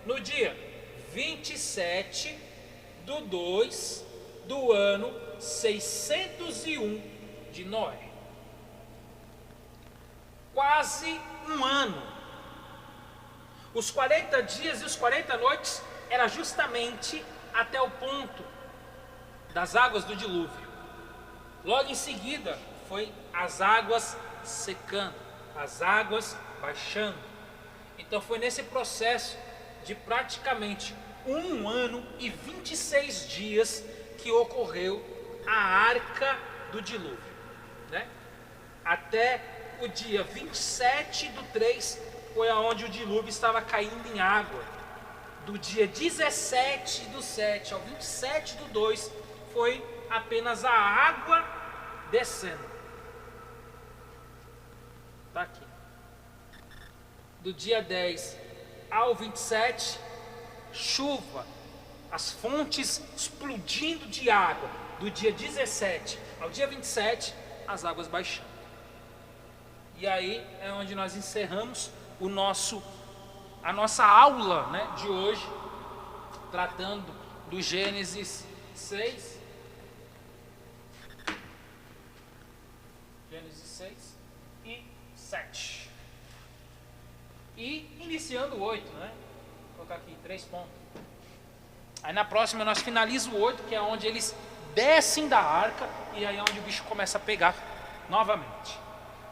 no dia 27 do 2 do ano 601 de Noé. Quase um ano. Os 40 dias e os 40 noites era justamente até o ponto das águas do dilúvio. Logo em seguida foi as águas secando, as águas baixando. Então foi nesse processo de praticamente 1 ano e 26 dias que ocorreu a arca do dilúvio, né? Até o dia 27 do 3 foi aonde o dilúvio estava caindo em água. Do dia 17 do 7 ao 27 do 2 foi apenas a água descendo. Está aqui. Do dia 10 ao 27, chuva, as fontes explodindo de água. Do dia 17 ao dia 27, as águas baixando. E aí é onde nós encerramos a nossa aula, né, de hoje, tratando do Gênesis 6. Gênesis 6 e 7. E iniciando o 8, né? Vou colocar aqui 3 pontos. Aí na próxima nós finalizamos o 8, que é onde eles descem da arca, e aí é onde o bicho começa a pegar novamente.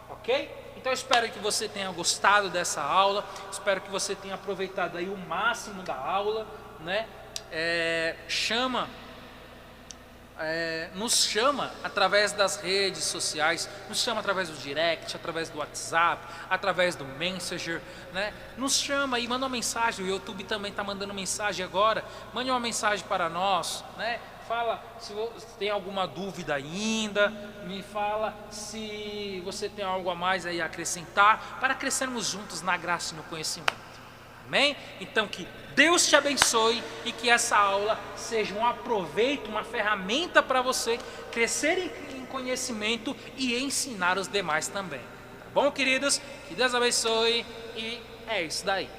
Ok? Então eu espero que você tenha gostado dessa aula, espero que você tenha aproveitado aí o máximo da aula, né? Nos chama através das redes sociais, nos chama através do direct, através do WhatsApp, através do Messenger, né? Nos chama e manda uma mensagem. O YouTube também está mandando mensagem agora. Mande uma mensagem para nós, né? Fala se você tem alguma dúvida ainda, me fala se você tem algo a mais aí a acrescentar, para crescermos juntos na graça e no conhecimento. Amém? Então que Deus te abençoe e que essa aula seja um aproveito, uma ferramenta para você crescer em conhecimento e ensinar os demais também. Tá bom, queridos? Que Deus abençoe e é isso daí.